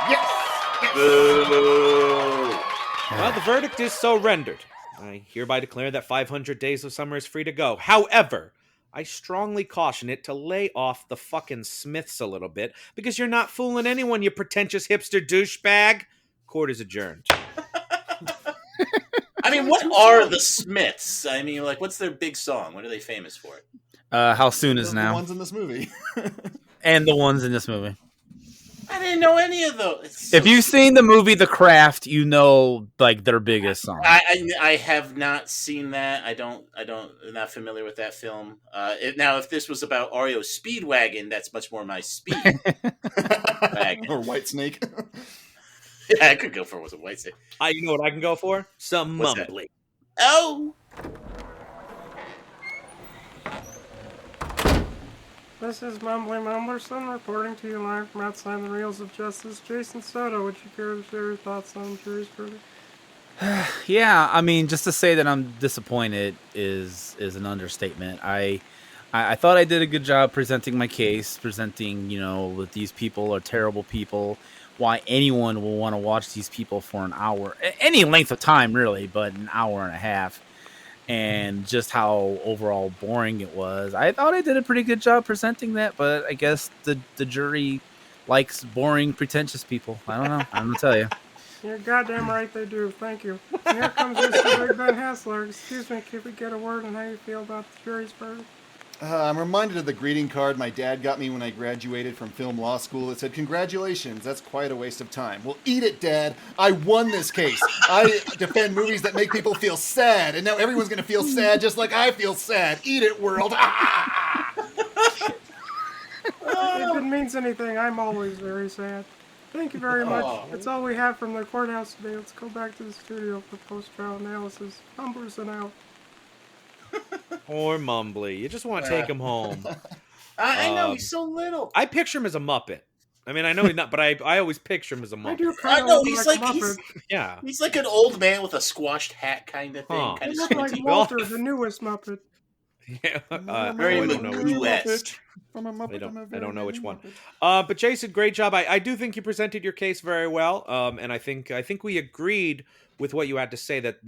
Speaker 3: Yes!
Speaker 6: Boo!
Speaker 4: Well, the verdict is so rendered. I hereby declare that 500 Days of Summer is free to go. However, I strongly caution it to lay off the fucking Smiths a little bit, because you're not fooling anyone, you pretentious hipster douchebag. Court is adjourned.
Speaker 6: I mean, what are the Smiths? I mean, what's their big song? What are they famous for?
Speaker 5: How Soon Is
Speaker 3: The
Speaker 5: Now.
Speaker 3: ones in this movie.
Speaker 5: And the ones in this movie.
Speaker 6: I didn't know any of those.
Speaker 5: If you've seen the movie The Craft, you know their biggest song.
Speaker 6: I have not seen that. I'm not familiar with that film. Now, if this was about REO Speedwagon, that's much more my speed.
Speaker 3: Or White Snake.
Speaker 6: Yeah, I could go for a White Snake.
Speaker 4: You know what I can go for? Some
Speaker 6: What's that?
Speaker 4: mumbly.
Speaker 6: Oh!
Speaker 7: This is Mumbly Mumblerson reporting to you live from outside the Reels of Justice. Jason Soto, would you care to share your thoughts on jury's verdict?
Speaker 5: Yeah, I mean, just to say that I'm disappointed is an understatement. I thought I did a good job presenting my case, presenting, that these people are terrible people, why anyone will want to watch these people for an hour, any length of time, really, but an hour and a half. And just how overall boring it was. I thought I did a pretty good job presenting that, but I guess the jury likes boring, pretentious people. I don't know. I'm going to tell you.
Speaker 7: You're goddamn right they do. Thank you. And here comes Mr. Big Ben Haslar. Excuse me, can we get a word on how you feel about the jury's verdict?
Speaker 3: I'm reminded of the greeting card my dad got me when I graduated from film law school. It said, "Congratulations, that's quite a waste of time." Well, eat it, Dad. I won this case. I defend movies that make people feel sad, and now everyone's going to feel sad just like I feel sad. Eat it, world.
Speaker 7: If it means anything, I'm always very sad. Thank you very much. That's all we have from the courthouse today. Let's go back to the studio for post-trial analysis. Humberson out.
Speaker 4: Poor Mumbly. You just want to take him home.
Speaker 6: I know, he's so little.
Speaker 4: I picture him as a Muppet. I mean, I know he's not, but I always picture him as a Muppet.
Speaker 7: I do
Speaker 6: I
Speaker 7: kind
Speaker 6: know,
Speaker 7: of
Speaker 6: he's
Speaker 7: like
Speaker 6: like
Speaker 7: Muppet.
Speaker 4: Yeah.
Speaker 6: He's like an old man with a squashed hat kind of thing.
Speaker 4: Huh.
Speaker 6: Kind
Speaker 7: He
Speaker 6: of
Speaker 7: looked like
Speaker 6: squinty.
Speaker 7: Walter, the newest Muppet.
Speaker 4: Yeah.
Speaker 6: Very
Speaker 4: I don't know which one.
Speaker 6: Magoo-esque.
Speaker 4: I don't know which one. But Jason, great job. I do think you presented your case very well. And I think we agreed with what you had to say, that,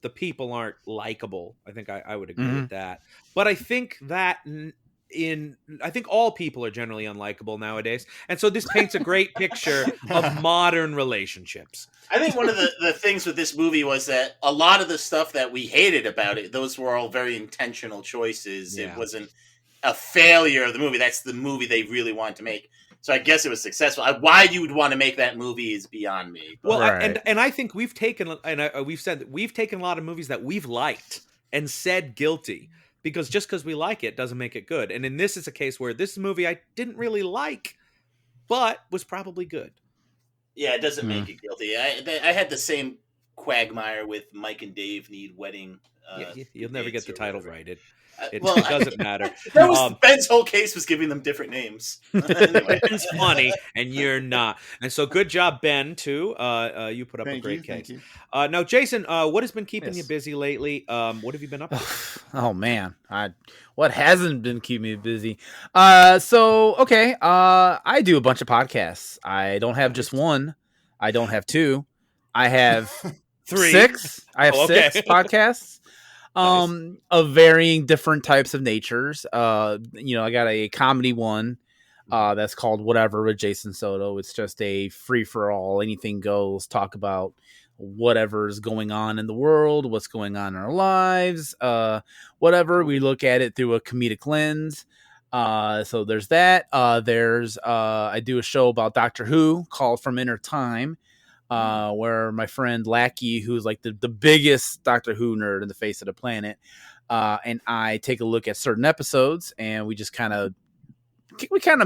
Speaker 4: the people aren't likable. I think I would agree with that. But I think that I think all people are generally unlikable nowadays. And so this paints a great picture of modern relationships.
Speaker 6: I think one of the things with this movie was that a lot of the stuff that we hated about it, those were all very intentional choices.
Speaker 4: Yeah.
Speaker 6: It wasn't a failure of the movie. That's the movie they really wanted to make. So I guess it was successful. Why you would want to make that movie is beyond me. But.
Speaker 4: Well,
Speaker 5: Right.
Speaker 4: and I think we've taken, and we've said that we've taken a lot of movies that we've liked and said guilty, because just because we like it doesn't make it good. And in this is a case where this movie I didn't really like, but was probably good.
Speaker 6: Yeah, it doesn't make it guilty. I had the same quagmire with Mike and Dave Need Wedding.
Speaker 4: You'll never get the
Speaker 6: dates or
Speaker 4: title
Speaker 6: whatever.
Speaker 4: right. It
Speaker 6: Well,
Speaker 4: doesn't matter.
Speaker 6: That was Ben's whole case, was giving them different names. Anyway.
Speaker 4: Ben's funny, and you're not. And so good job, Ben, too. You put up a great case.
Speaker 3: Thank you.
Speaker 4: Now, Jason, what has been keeping
Speaker 5: Yes.
Speaker 4: you busy lately? What have you been up to?
Speaker 5: Oh man, what hasn't been keeping me busy? I do a bunch of podcasts. I don't have just one. I don't have two. I have
Speaker 4: 3.
Speaker 5: six. I have
Speaker 4: Oh, okay.
Speaker 5: 6 podcasts. Of varying different types of natures. I got a comedy one that's called Whatever with Jason Soto. It's just a free for all, anything goes, talk about whatever's going on in the world, what's going on in our lives, whatever. We look at it through a comedic lens. So there's that. I do a show about Doctor Who called From Inner Time, where my friend Lackey, who's like the biggest Doctor Who nerd in the face of the planet, and I take a look at certain episodes, and we just kind of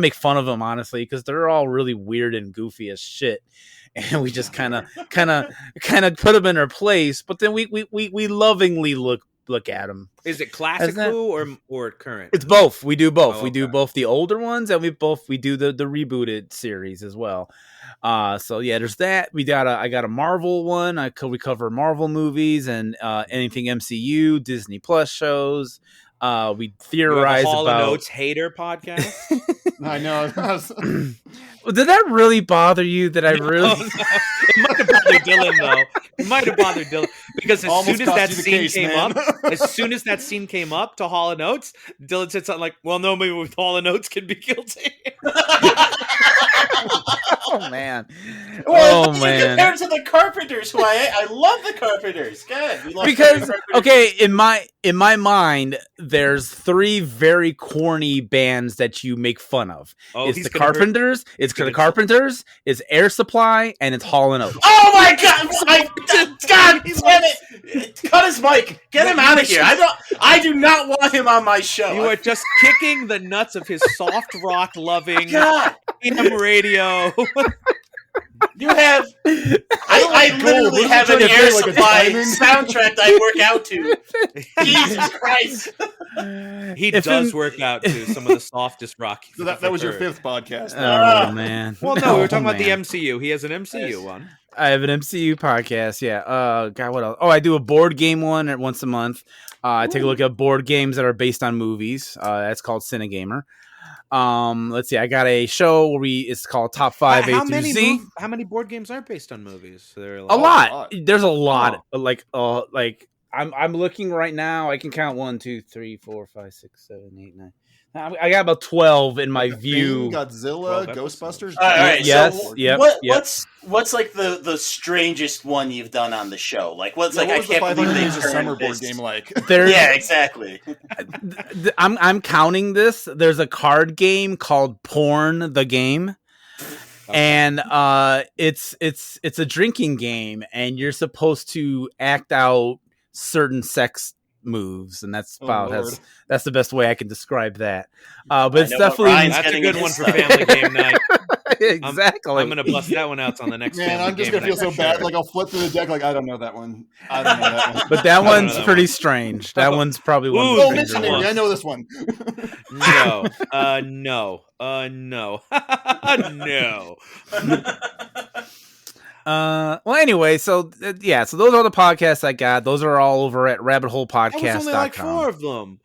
Speaker 5: make fun of them, honestly, because they're all really weird and goofy as shit, and we just kind of put them in their place. But then we lovingly look at them.
Speaker 4: Is it classic Who or current?
Speaker 5: It's both. We do both.
Speaker 4: Oh,
Speaker 5: We do both the older ones, and we do the rebooted series as well. So yeah, there's that. I got a Marvel one. We cover Marvel movies and anything MCU, Disney Plus shows. We theorize
Speaker 4: Hall
Speaker 5: about
Speaker 4: & Oates hater podcast.
Speaker 3: I know.
Speaker 5: Did that really bother you? That I really?
Speaker 4: No. It might have bothered Dylan though. It might have bothered Dylan because as
Speaker 3: Almost
Speaker 4: soon as
Speaker 3: cost
Speaker 4: that
Speaker 3: you the
Speaker 4: scene
Speaker 3: case,
Speaker 4: came
Speaker 3: man.
Speaker 4: up, to Hall & Oates, Dylan said something like, "Well, nobody with Hall & Oates can be guilty."
Speaker 5: Oh man!
Speaker 6: Well, compared to the Carpenters, who I love the Carpenters. Good, we love
Speaker 5: Because
Speaker 6: the Carpenters.
Speaker 5: okay, in my mind, there's three very corny bands that you make fun of.
Speaker 4: Oh,
Speaker 5: It's
Speaker 4: he's
Speaker 5: the
Speaker 4: gonna hurt-
Speaker 5: Carpenters. It's the
Speaker 4: gonna-
Speaker 5: Carpenters. It's Air Supply, and it's Hall & Oates.
Speaker 6: Oh my God! God damn it! Cut his mic. Get him out of here. I do not want him on my show.
Speaker 4: You are just kicking the nuts of his soft rock loving
Speaker 6: God.
Speaker 4: AM radio.
Speaker 6: You have. I literally
Speaker 3: Wasn't
Speaker 6: have
Speaker 3: trying
Speaker 6: an
Speaker 3: to
Speaker 6: Air
Speaker 3: play like a
Speaker 6: Supply
Speaker 3: diamond?
Speaker 6: soundtrack that I work out to. Jesus Christ!
Speaker 4: He
Speaker 5: If
Speaker 4: does
Speaker 5: in-
Speaker 4: work out to some of the softest rock.
Speaker 3: So that was your fifth podcast.
Speaker 5: Oh man!
Speaker 4: Well, no, we were talking
Speaker 5: Oh,
Speaker 4: about the
Speaker 5: man.
Speaker 4: MCU. He has an MCU
Speaker 6: Yes.
Speaker 4: one.
Speaker 5: I have an MCU podcast. Yeah. God, what else? Oh, I do a board game one once a month. I take a look at board games that are based on movies. That's called Cinegamer. Let's see. I got a show where it's called Top 5 A through Z.
Speaker 4: How many board games are based on movies? There are
Speaker 5: A lot.
Speaker 3: lot.
Speaker 5: There's a lot. Like I'm looking right now. I can count 1, 2, 3, 4, 5, 6, 7, 8, 9. I got about 12 in my view.
Speaker 3: Godzilla,
Speaker 4: 12 episodes.
Speaker 3: Ghostbusters.
Speaker 6: All right.
Speaker 5: Yes,
Speaker 6: So
Speaker 5: yep,
Speaker 6: what's like the strangest one you've done on the show? Like what's
Speaker 3: What
Speaker 6: I
Speaker 3: was the
Speaker 6: can't
Speaker 3: 500
Speaker 6: believe they
Speaker 3: Days of
Speaker 6: turned
Speaker 3: Summer board
Speaker 6: this.
Speaker 3: game like?
Speaker 5: There's,
Speaker 6: Yeah, exactly.
Speaker 5: I'm counting this. There's a card game called Porn the Game. And it's a drinking game, and you're supposed to act out certain sex moves, and that's about
Speaker 3: Lord.
Speaker 5: that's the best way I can describe that. But it's
Speaker 6: know what
Speaker 5: definitely
Speaker 6: Ryan's
Speaker 4: That's a
Speaker 6: getting
Speaker 4: good
Speaker 6: his
Speaker 4: one for
Speaker 6: stuff.
Speaker 4: family game night.
Speaker 5: exactly.
Speaker 4: I'm gonna bust that one out on the next.
Speaker 3: Man,
Speaker 4: family
Speaker 3: I'm just
Speaker 4: game
Speaker 3: gonna feel
Speaker 4: night
Speaker 3: so
Speaker 4: for
Speaker 3: bad.
Speaker 4: sure.
Speaker 3: Like I'll flip through the deck. Like I don't know that one. I don't know that one.
Speaker 5: But that
Speaker 4: I don't know
Speaker 5: one's
Speaker 4: that
Speaker 5: pretty
Speaker 4: one.
Speaker 5: strange. That one's probably one
Speaker 4: Ooh,
Speaker 5: of
Speaker 3: Oh,
Speaker 5: the
Speaker 4: Stranger
Speaker 5: stranger
Speaker 3: missionary.
Speaker 5: ones.
Speaker 3: I know this one.
Speaker 4: No.
Speaker 5: Well, anyway, so those are the podcasts I got. Those are all over at rabbitholepodcast.com.
Speaker 4: That was only like 4 of them.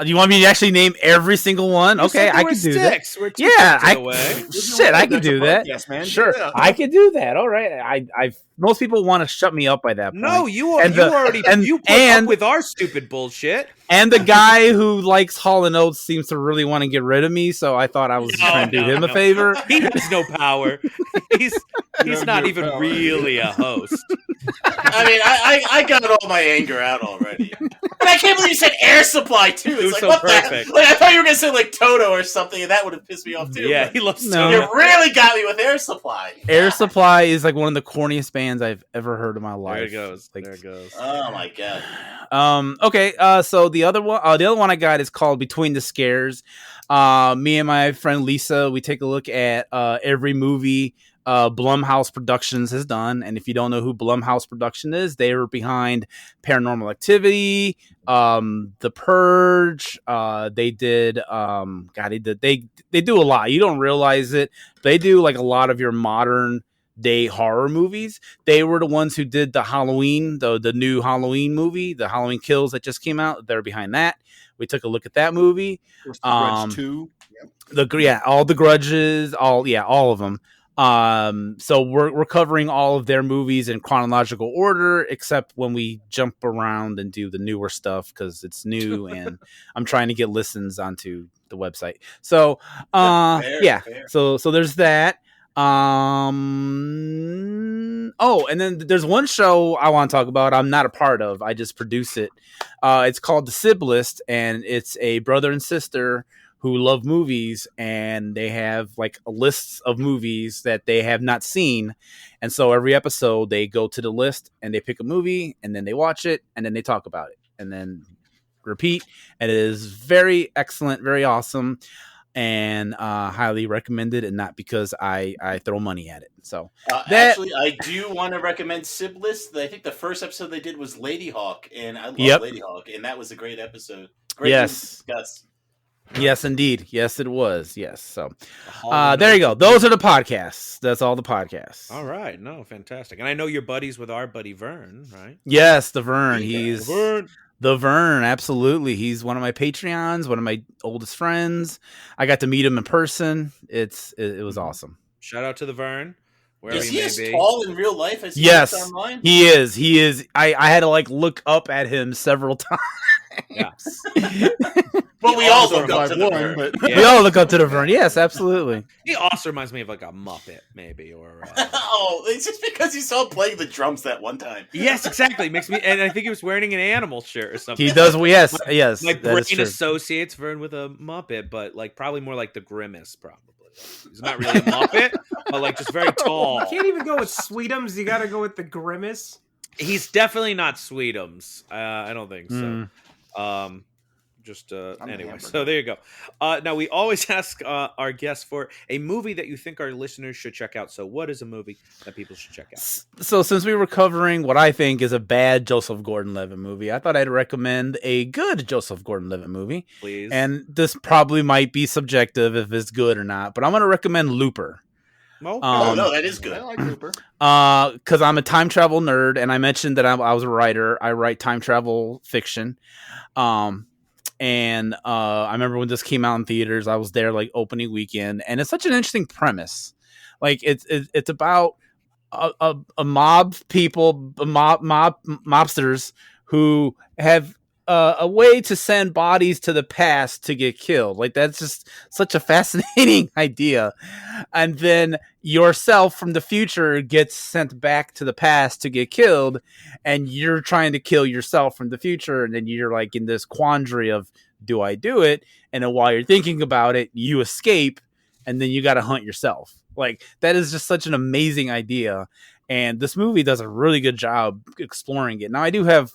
Speaker 5: Do you want me to actually name every single one?
Speaker 4: You
Speaker 5: Okay,
Speaker 4: said there
Speaker 5: I
Speaker 4: were
Speaker 5: can do that.
Speaker 4: 6. We're 2
Speaker 5: Yeah,
Speaker 4: thirds of the way.
Speaker 5: Shit, I can do that.
Speaker 3: Yes, man.
Speaker 5: Sure,
Speaker 3: Yeah.
Speaker 5: I can do that. All right, I most people want to shut me up by that point.
Speaker 4: No, you
Speaker 5: And
Speaker 4: already
Speaker 5: the-
Speaker 4: put up with our stupid bullshit.
Speaker 5: And the guy who likes Hall & Oates seems to really want to get rid of me, so I thought I was trying to do him a favor.
Speaker 4: He has no power. He's
Speaker 3: have
Speaker 4: not
Speaker 3: no
Speaker 4: even
Speaker 3: power.
Speaker 4: really a host.
Speaker 6: I mean, I got all my anger out already. And I can't believe you said Air Supply too. It's
Speaker 4: was
Speaker 6: like
Speaker 4: so
Speaker 6: what
Speaker 4: perfect.
Speaker 6: the? Like I thought you were gonna say like Toto or something, and that would have pissed me off too.
Speaker 4: Yeah,
Speaker 6: but
Speaker 4: he loves
Speaker 5: No.
Speaker 6: you
Speaker 4: Toto.
Speaker 6: really got me with Air Supply.
Speaker 5: Air Supply is like one of the corniest bands I've ever heard in my life.
Speaker 4: There it goes.
Speaker 5: Like,
Speaker 4: There it goes.
Speaker 6: Oh my god.
Speaker 5: Okay. So the other one I got is called Between the Scares. Me and my friend Lisa, we take a look at every movie Blumhouse Productions has done, and if you don't know who Blumhouse Production is, they were behind Paranormal Activity, The Purge. They did. They do a lot. You don't realize it. They do like a lot of your modern day horror movies. They were the ones who did the Halloween, the new Halloween movie, the Halloween Kills that just came out. They're behind that. We took a look at that movie.
Speaker 3: Grudge 2.
Speaker 5: All the Grudges, all of them. So we're covering all of their movies in chronological order, except when we jump around and do the newer stuff because it's new and I'm trying to get listens onto the website. So
Speaker 6: Fair.
Speaker 5: so there's that. Oh, and then there's one show I want to talk about I'm not a part of. I just produce it. It's called The Sib List, and it's a brother and sister who love movies, and they have like a list of movies that they have not seen. And so every episode they go to the list and they pick a movie and then they watch it and then they talk about it and then repeat. And it is very excellent, very awesome, and highly recommended, and not because I throw money at it. So
Speaker 6: actually, I do want to recommend Sib List. I think the first episode they did was Lady Hawk, and I love Lady Hawk, and that was a great episode. Great to discuss.
Speaker 5: Yes, indeed. Yes, it was. Yes. So there you go. Those are the podcasts. That's all the podcasts.
Speaker 4: All right. No, fantastic. And I know you're buddies with our buddy Vern, right?
Speaker 5: Yes, the Vern. He's
Speaker 4: Vern.
Speaker 5: The Vern. Absolutely. He's one of my Patreons, one of my oldest friends. I got to meet him in person. It was awesome.
Speaker 4: Shout out to the Vern.
Speaker 6: Is he as tall in real life as he
Speaker 5: is
Speaker 6: online?
Speaker 5: He is. I had to like look up at him several times.
Speaker 4: Yeah.
Speaker 6: Well, we all look up to the Vern.
Speaker 5: But... Yeah. We all look up to the Vern. Yes, absolutely.
Speaker 4: He also reminds me of like a Muppet, maybe, or.
Speaker 6: Oh, it's just because you saw him playing the drums that one time.
Speaker 4: Yes, exactly. Makes me, and I think he was wearing an animal shirt or something.
Speaker 5: He does. Yes.
Speaker 4: My brain associates Vern with a Muppet, but like probably more like the Grimace, probably. He's not really a Muppet, but like just very tall.
Speaker 7: You can't even go with Sweetums. You got to go with the Grimace.
Speaker 4: He's definitely not Sweetums. I don't think so. Anyway, so there you go. Now we always ask our guests for a movie that you think our listeners should check out. So what is a movie that people should check out?
Speaker 5: So since we were covering what I think is a bad Joseph Gordon-Levitt movie, I thought I'd recommend a good Joseph Gordon-Levitt movie.
Speaker 4: Please.
Speaker 5: And this probably might be subjective if it's good or not, but I'm going to recommend Looper.
Speaker 6: No, that is good.
Speaker 3: I like Looper.
Speaker 5: Because I'm a time travel nerd, and I mentioned that I was a writer. I write time travel fiction. And I remember when this came out in theaters, I was there like opening weekend, and it's such an interesting premise. Like it's about a mob mobsters who have a way to send bodies to the past to get killed. Like that's just such a fascinating idea. And then yourself from the future gets sent back to the past to get killed, and you're trying to kill yourself from the future. And then you're like in this quandary of, do I do it? And then while you're thinking about it, you escape, and then you got to hunt yourself. Like that is just such an amazing idea. And this movie does a really good job exploring it. Now I do have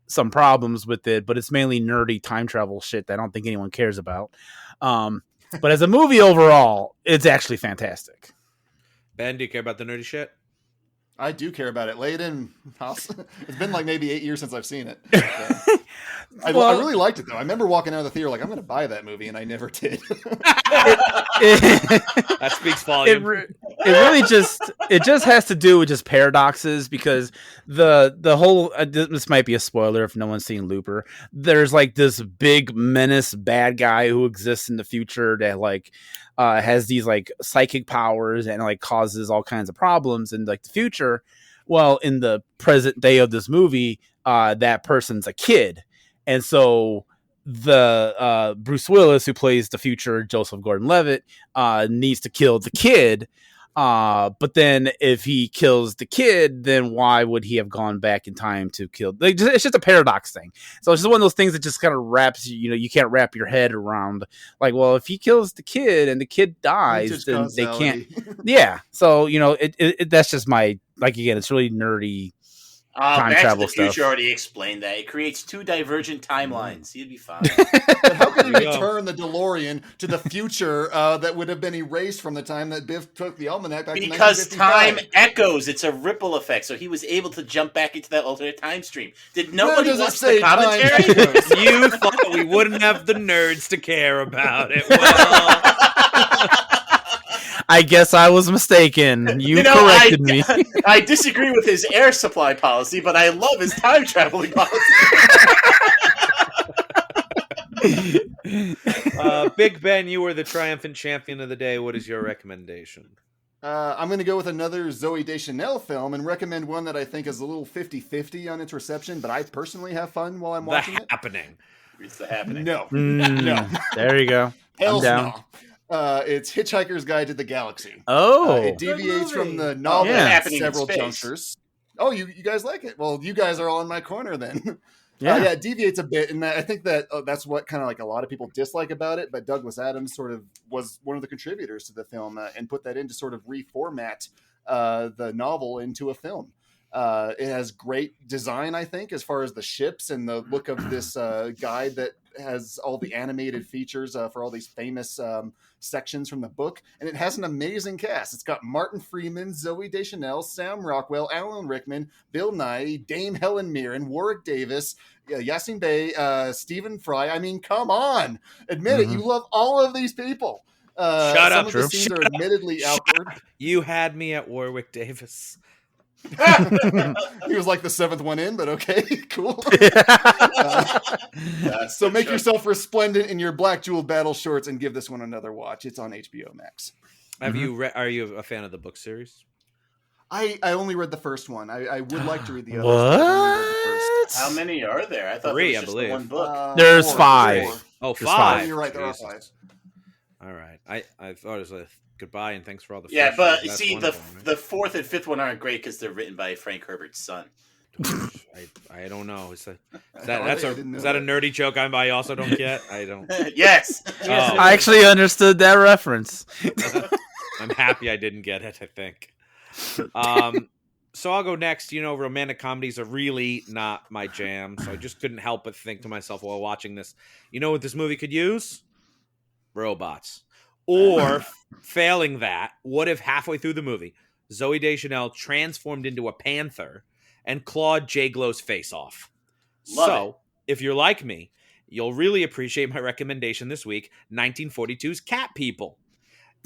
Speaker 5: some problems with it, but it's mainly nerdy time travel shit that I don't think anyone cares about. But as a movie overall, it's actually fantastic.
Speaker 4: Ben, do you care about the nerdy shit?
Speaker 3: I do care about it. Lay it in. It's been like maybe 8 years since I've seen it. I really liked it though. I remember walking out of the theater like I'm going to buy that movie, and I never did.
Speaker 4: That speaks volume.
Speaker 5: It really just has to do with just paradoxes, because the whole this might be a spoiler if no one's seen Looper. There's like this big menace bad guy who exists in the future that like has these like psychic powers and like causes all kinds of problems in like the future. Well, in the present day of this movie, that person's a kid. And so the Bruce Willis, who plays the future Joseph Gordon-Levitt, needs to kill the kid. But then if he kills the kid, then why would he have gone back in time to kill? Like, it's just a paradox thing. So it's just one of those things that just kind of wraps, you can't wrap your head around. Like, well, if he kills the kid and the kid dies, then they can't. Yeah. So, that's just my, like, again, it's really nerdy. Time
Speaker 6: Back
Speaker 5: travel
Speaker 6: to the Future
Speaker 5: stuff.
Speaker 6: already explained that. It creates two divergent timelines. You'd be fine.
Speaker 3: But how can you return the DeLorean to the future that would have been erased from the time that Biff took the almanac back in 1955?
Speaker 6: Because time echoes. It's a ripple effect. So he was able to jump back into that alternate time stream. Did nobody watch the commentary?
Speaker 4: You thought we wouldn't have the nerds to care about it. Well...
Speaker 5: I guess I was mistaken. You corrected me.
Speaker 6: I disagree with his air supply policy, but I love his time traveling policy.
Speaker 4: Big Ben, you were the triumphant champion of the day. What is your recommendation?
Speaker 3: I'm going to go with another Zoe Deschanel film and recommend one that I think is a little 50-50 on its reception, but I personally have fun while I'm watching
Speaker 4: The
Speaker 3: it.
Speaker 4: Happening.
Speaker 6: It's the happening.
Speaker 3: No.
Speaker 5: No. There you go.
Speaker 3: Hell's
Speaker 5: down.
Speaker 3: no. It's Hitchhiker's Guide to the Galaxy.
Speaker 5: Oh.
Speaker 3: It deviates from the
Speaker 6: Oh,
Speaker 3: novel
Speaker 5: yeah.
Speaker 3: at
Speaker 6: Happening in
Speaker 3: several
Speaker 6: space.
Speaker 3: junctures. Oh, you guys like it? Well, you guys are all in my corner then.
Speaker 5: Yeah.
Speaker 3: Yeah, it deviates a bit, and I think that that's what kind of like a lot of people dislike about it. But Douglas Adams sort of was one of the contributors to the film and put that in to sort of reformat the novel into a film. It has great design, I think, as far as the ships and the look of this guide that has all the animated features for all these famous sections from the book. And it has an amazing cast. It's got Martin Freeman, Zoe Deschanel, Sam Rockwell, Alan Rickman, Bill Nighy, Dame Helen Mirren, Warwick Davis, Yassine Bey, Stephen Fry. I mean, come on. Admit it. You love all of these people.
Speaker 4: Shut up.
Speaker 3: Some of the scenes are admittedly awkward.
Speaker 4: You had me at Warwick Davis.
Speaker 3: He was like the seventh one in, but okay, cool.
Speaker 6: That's
Speaker 3: So
Speaker 6: the
Speaker 3: make
Speaker 6: truth.
Speaker 3: yourself resplendent in your black jeweled battle shorts and give this one another watch. It's on HBO Max.
Speaker 4: Have you are you a fan of the book series?
Speaker 3: I only read the first one. I would like to read the others. but I only read the
Speaker 5: What?
Speaker 6: How many are there? I thought
Speaker 4: Three,
Speaker 6: there
Speaker 4: I
Speaker 6: was just
Speaker 4: believe.
Speaker 6: the one book.
Speaker 3: first.
Speaker 5: There's
Speaker 3: Four.
Speaker 5: five.
Speaker 3: Four.
Speaker 4: Oh,
Speaker 5: There's
Speaker 4: five.
Speaker 3: You're right, there are
Speaker 4: Jesus.
Speaker 3: five.
Speaker 4: All right. I thought it was a goodbye and thanks for all the
Speaker 6: Yeah,
Speaker 4: fish.
Speaker 6: but
Speaker 4: That's
Speaker 6: see,
Speaker 4: one
Speaker 6: the
Speaker 4: of them, right?
Speaker 6: the fourth and fifth one aren't great because they're written by Frank Herbert's son.
Speaker 4: I don't know. Is that
Speaker 3: I
Speaker 4: that's
Speaker 3: didn't know
Speaker 4: is that a
Speaker 3: that.
Speaker 4: nerdy joke I also don't get? I don't.
Speaker 6: Yes.
Speaker 4: Oh.
Speaker 5: I actually understood that reference.
Speaker 4: I'm happy I didn't get it, I think. So I'll go next. You know, romantic comedies are really not my jam, so I just couldn't help but think to myself while watching this, you know what this movie could use? Robots. Or, failing that, what if halfway through the movie, Zoe Deschanel transformed into a panther and clawed J-Glow's face off?
Speaker 6: Love
Speaker 4: If you're like me, you'll really appreciate my recommendation this week, 1942's Cat People.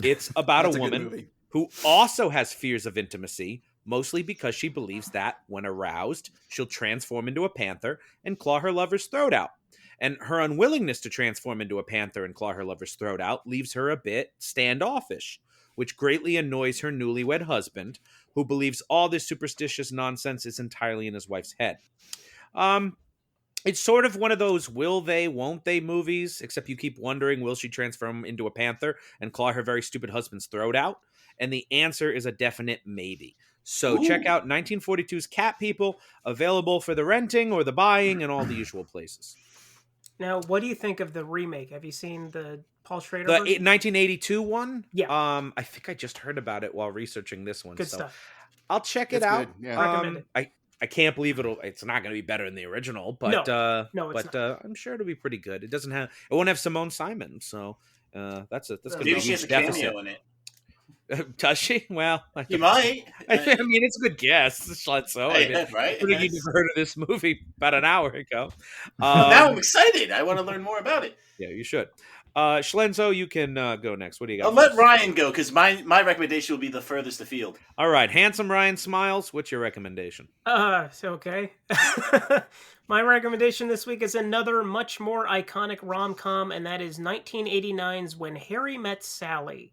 Speaker 4: It's about
Speaker 3: That's
Speaker 4: a
Speaker 3: a good
Speaker 4: woman
Speaker 3: movie.
Speaker 4: who also has fears of intimacy, mostly because she believes that, when aroused, she'll transform into a panther and claw her lover's throat out. And her unwillingness to transform into a panther and claw her lover's throat out leaves her a bit standoffish, which greatly annoys her newlywed husband, who believes all this superstitious nonsense is entirely in his wife's head. It's sort of one of those will they, won't they movies, except you keep wondering, will she transform into a panther and claw her very stupid husband's throat out? And the answer is a definite maybe. So check out 1942's Cat People, available for the renting or the buying and all the usual places.
Speaker 7: Now, what do you think of the remake? Have you seen the Paul Schrader
Speaker 4: The
Speaker 7: version?
Speaker 4: 1982 one?
Speaker 7: Yeah.
Speaker 4: I think I just heard about it while researching this one.
Speaker 7: Good
Speaker 4: so
Speaker 7: stuff.
Speaker 4: I'll check it
Speaker 3: It's
Speaker 4: out.
Speaker 3: good, yeah.
Speaker 7: Recommend it.
Speaker 4: I can't believe it's not going to be better than the original, but
Speaker 7: No, it's not.
Speaker 4: I'm sure it'll be pretty good. It won't have Simone Simon, so that's going to be
Speaker 6: Maybe
Speaker 4: a
Speaker 6: she has
Speaker 4: huge
Speaker 6: a
Speaker 4: deficit.
Speaker 6: cameo in it.
Speaker 4: Does she? Well,
Speaker 6: You might.
Speaker 4: I mean, it's a good guess. So I mean,
Speaker 6: Right?
Speaker 4: I think you never heard of this movie about an hour ago.
Speaker 6: Now I'm excited. I want to learn more about it.
Speaker 4: Yeah, you should. Schlenzo, you can go next. What do you got?
Speaker 6: I'll let Ryan go because my recommendation will be the furthest afield.
Speaker 4: All right, handsome Ryan Smiles. What's your recommendation?
Speaker 7: Okay. My recommendation this week is another much more iconic rom-com, and that is 1989's When Harry Met Sally.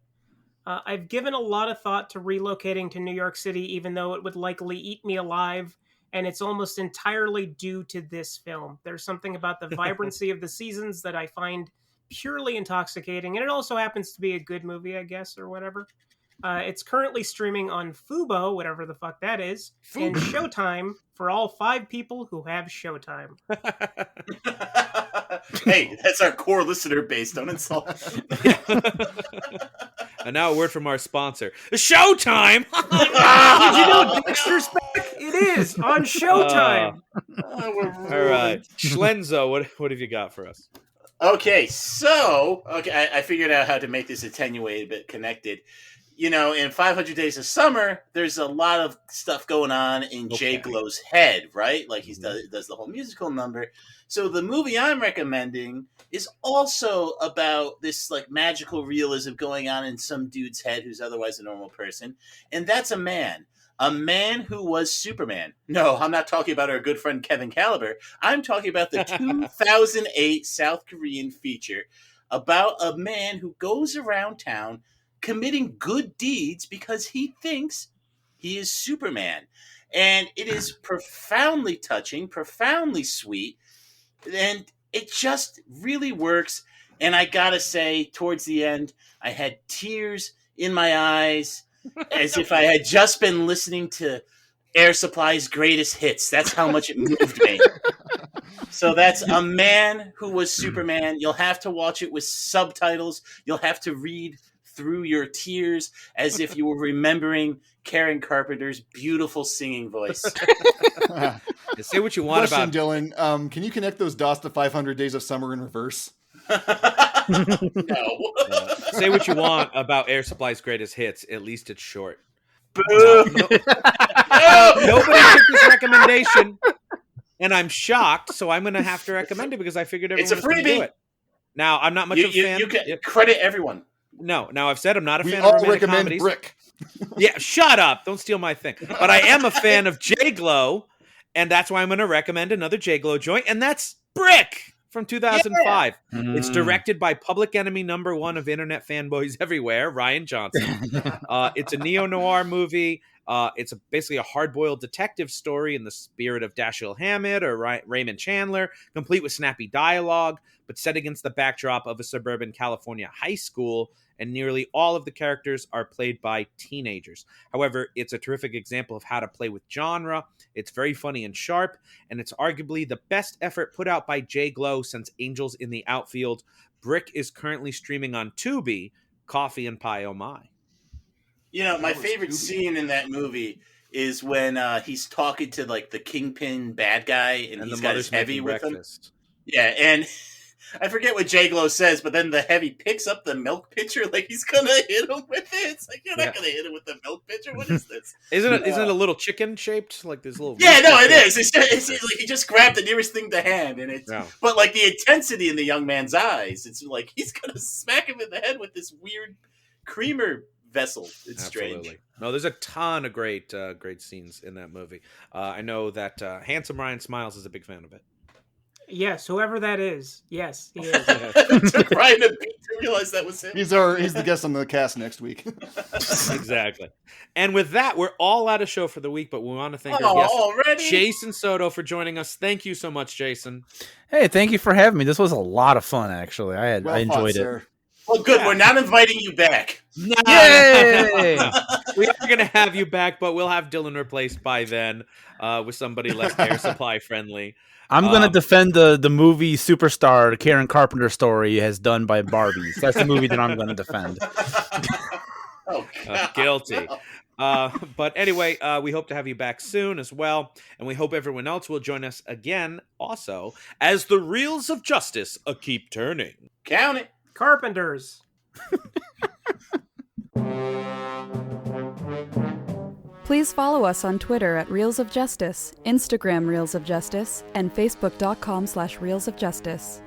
Speaker 7: I've given a lot of thought to relocating to New York City, even though it would likely eat me alive, and it's almost entirely due to this film. There's something about the vibrancy of the seasons that I find purely intoxicating, and it also happens to be a good movie, I guess, or whatever. It's currently streaming on Fubo, whatever the fuck that is, and Showtime for all 5 people who have Showtime.
Speaker 6: Hey, that's our core listener base. Don't insult.
Speaker 4: And now a word from our sponsor, Showtime.
Speaker 7: Did you know Dexter's back? It is on Showtime.
Speaker 4: All right, Schlenzo, what have you got for us?
Speaker 6: Okay, I figured out how to make this attenuated but connected. You know, in 500 Days of Summer, there's a lot of stuff going on in Jay Glow's head, right? Like he does the whole musical number. So the movie I'm recommending is also about this like magical realism going on in some dude's head who's otherwise a normal person. And that's a man who was Superman. No, I'm not talking about our good friend Kevin Caliber. I'm talking about the 2008 South Korean feature about a man who goes around town committing good deeds because he thinks he is Superman. And it is profoundly touching, profoundly sweet, and it just really works. And I gotta say, towards the end, I had tears in my eyes as if I had just been listening to Air Supply's greatest hits. That's how much it moved me. So that's A Man Who Was Superman. You'll have to watch it with subtitles. You'll have to read through your tears as if you were remembering Karen Carpenter's beautiful singing voice.
Speaker 4: Say what you want
Speaker 3: Question,
Speaker 4: about
Speaker 3: Dylan. Can you connect those dots to 500 Days of Summer in reverse?
Speaker 6: No.
Speaker 4: Say what you want about Air Supply's greatest hits. At least it's short.
Speaker 6: Boo!
Speaker 4: Nobody took this recommendation, and I'm shocked. So I'm going to have to recommend it because I figured everyone
Speaker 6: It's a
Speaker 4: was going to do
Speaker 6: freebie.
Speaker 4: it. Now I'm not much of a fan.
Speaker 6: You can credit everyone.
Speaker 4: No, now I've said I'm not a
Speaker 3: We
Speaker 4: fan
Speaker 3: all
Speaker 4: of romantic
Speaker 3: recommend
Speaker 4: comedies.
Speaker 3: Brick.
Speaker 4: Yeah, shut up! Don't steal my thing. But I am a fan of J-Glow, and that's why I'm going to recommend another J-Glow joint, and that's Brick from 2005. It's directed by Public Enemy #1 of internet fanboys everywhere, Ryan Johnson. It's a neo-noir movie. It's basically a hard-boiled detective story in the spirit of Dashiell Hammett or Raymond Chandler, complete with snappy dialogue, but set against the backdrop of a suburban California high school, and nearly all of the characters are played by teenagers. However, it's a terrific example of how to play with genre. It's very funny and sharp, and it's arguably the best effort put out by J-Glow since Angels in the Outfield. Brick is currently streaming on Tubi, Coffee and Pie Oh My.
Speaker 6: You know, my favorite scene in that movie is when he's talking to like the kingpin bad guy, and he's got his heavy with him. Yeah, and I forget what J-Glow says, but then the heavy picks up the milk pitcher like he's gonna hit him with it. It's like, you're not gonna hit him with the milk pitcher. What is this?
Speaker 4: Isn't it a little chicken shaped like this little?
Speaker 6: Yeah, no, it is. It's like he just grabbed the nearest thing to hand, and it's but like the intensity in the young man's eyes, it's like he's gonna smack him in the head with this weird creamer vessel. It's
Speaker 4: Absolutely.
Speaker 6: strange.
Speaker 4: No, there's a ton of great scenes in that movie. I know that handsome Ryan Smiles is a big fan of it.
Speaker 7: Yes, whoever that is. Yes, he is.
Speaker 6: It took Ryan a beat to realize that was him.
Speaker 3: He's the guest on the cast next week.
Speaker 4: Exactly. And with that, we're all out of show for the week, but we want to thank our guest,
Speaker 6: already?
Speaker 4: Jason Soto, for joining us. Thank you so much, Jason.
Speaker 5: Hey, thank you for having me. This was a lot of fun, actually. I enjoyed it.
Speaker 3: Sir.
Speaker 6: Well, good. We're not inviting you back.
Speaker 5: Yay!
Speaker 4: We are going to have you back, but we'll have Dylan replaced by then with somebody less Air Supply friendly.
Speaker 5: I'm going to defend the movie Superstar Karen Carpenter story as done by Barbies. That's the movie that I'm going to defend.
Speaker 6: Oh, God.
Speaker 4: Guilty. But anyway, we hope to have you back soon as well. And we hope everyone else will join us again also as the reels of justice keep turning.
Speaker 6: Count it.
Speaker 7: Carpenters.
Speaker 1: Please follow us on Twitter at Reels of Justice, Instagram Reels of Justice, and Facebook.com/Reels of Justice.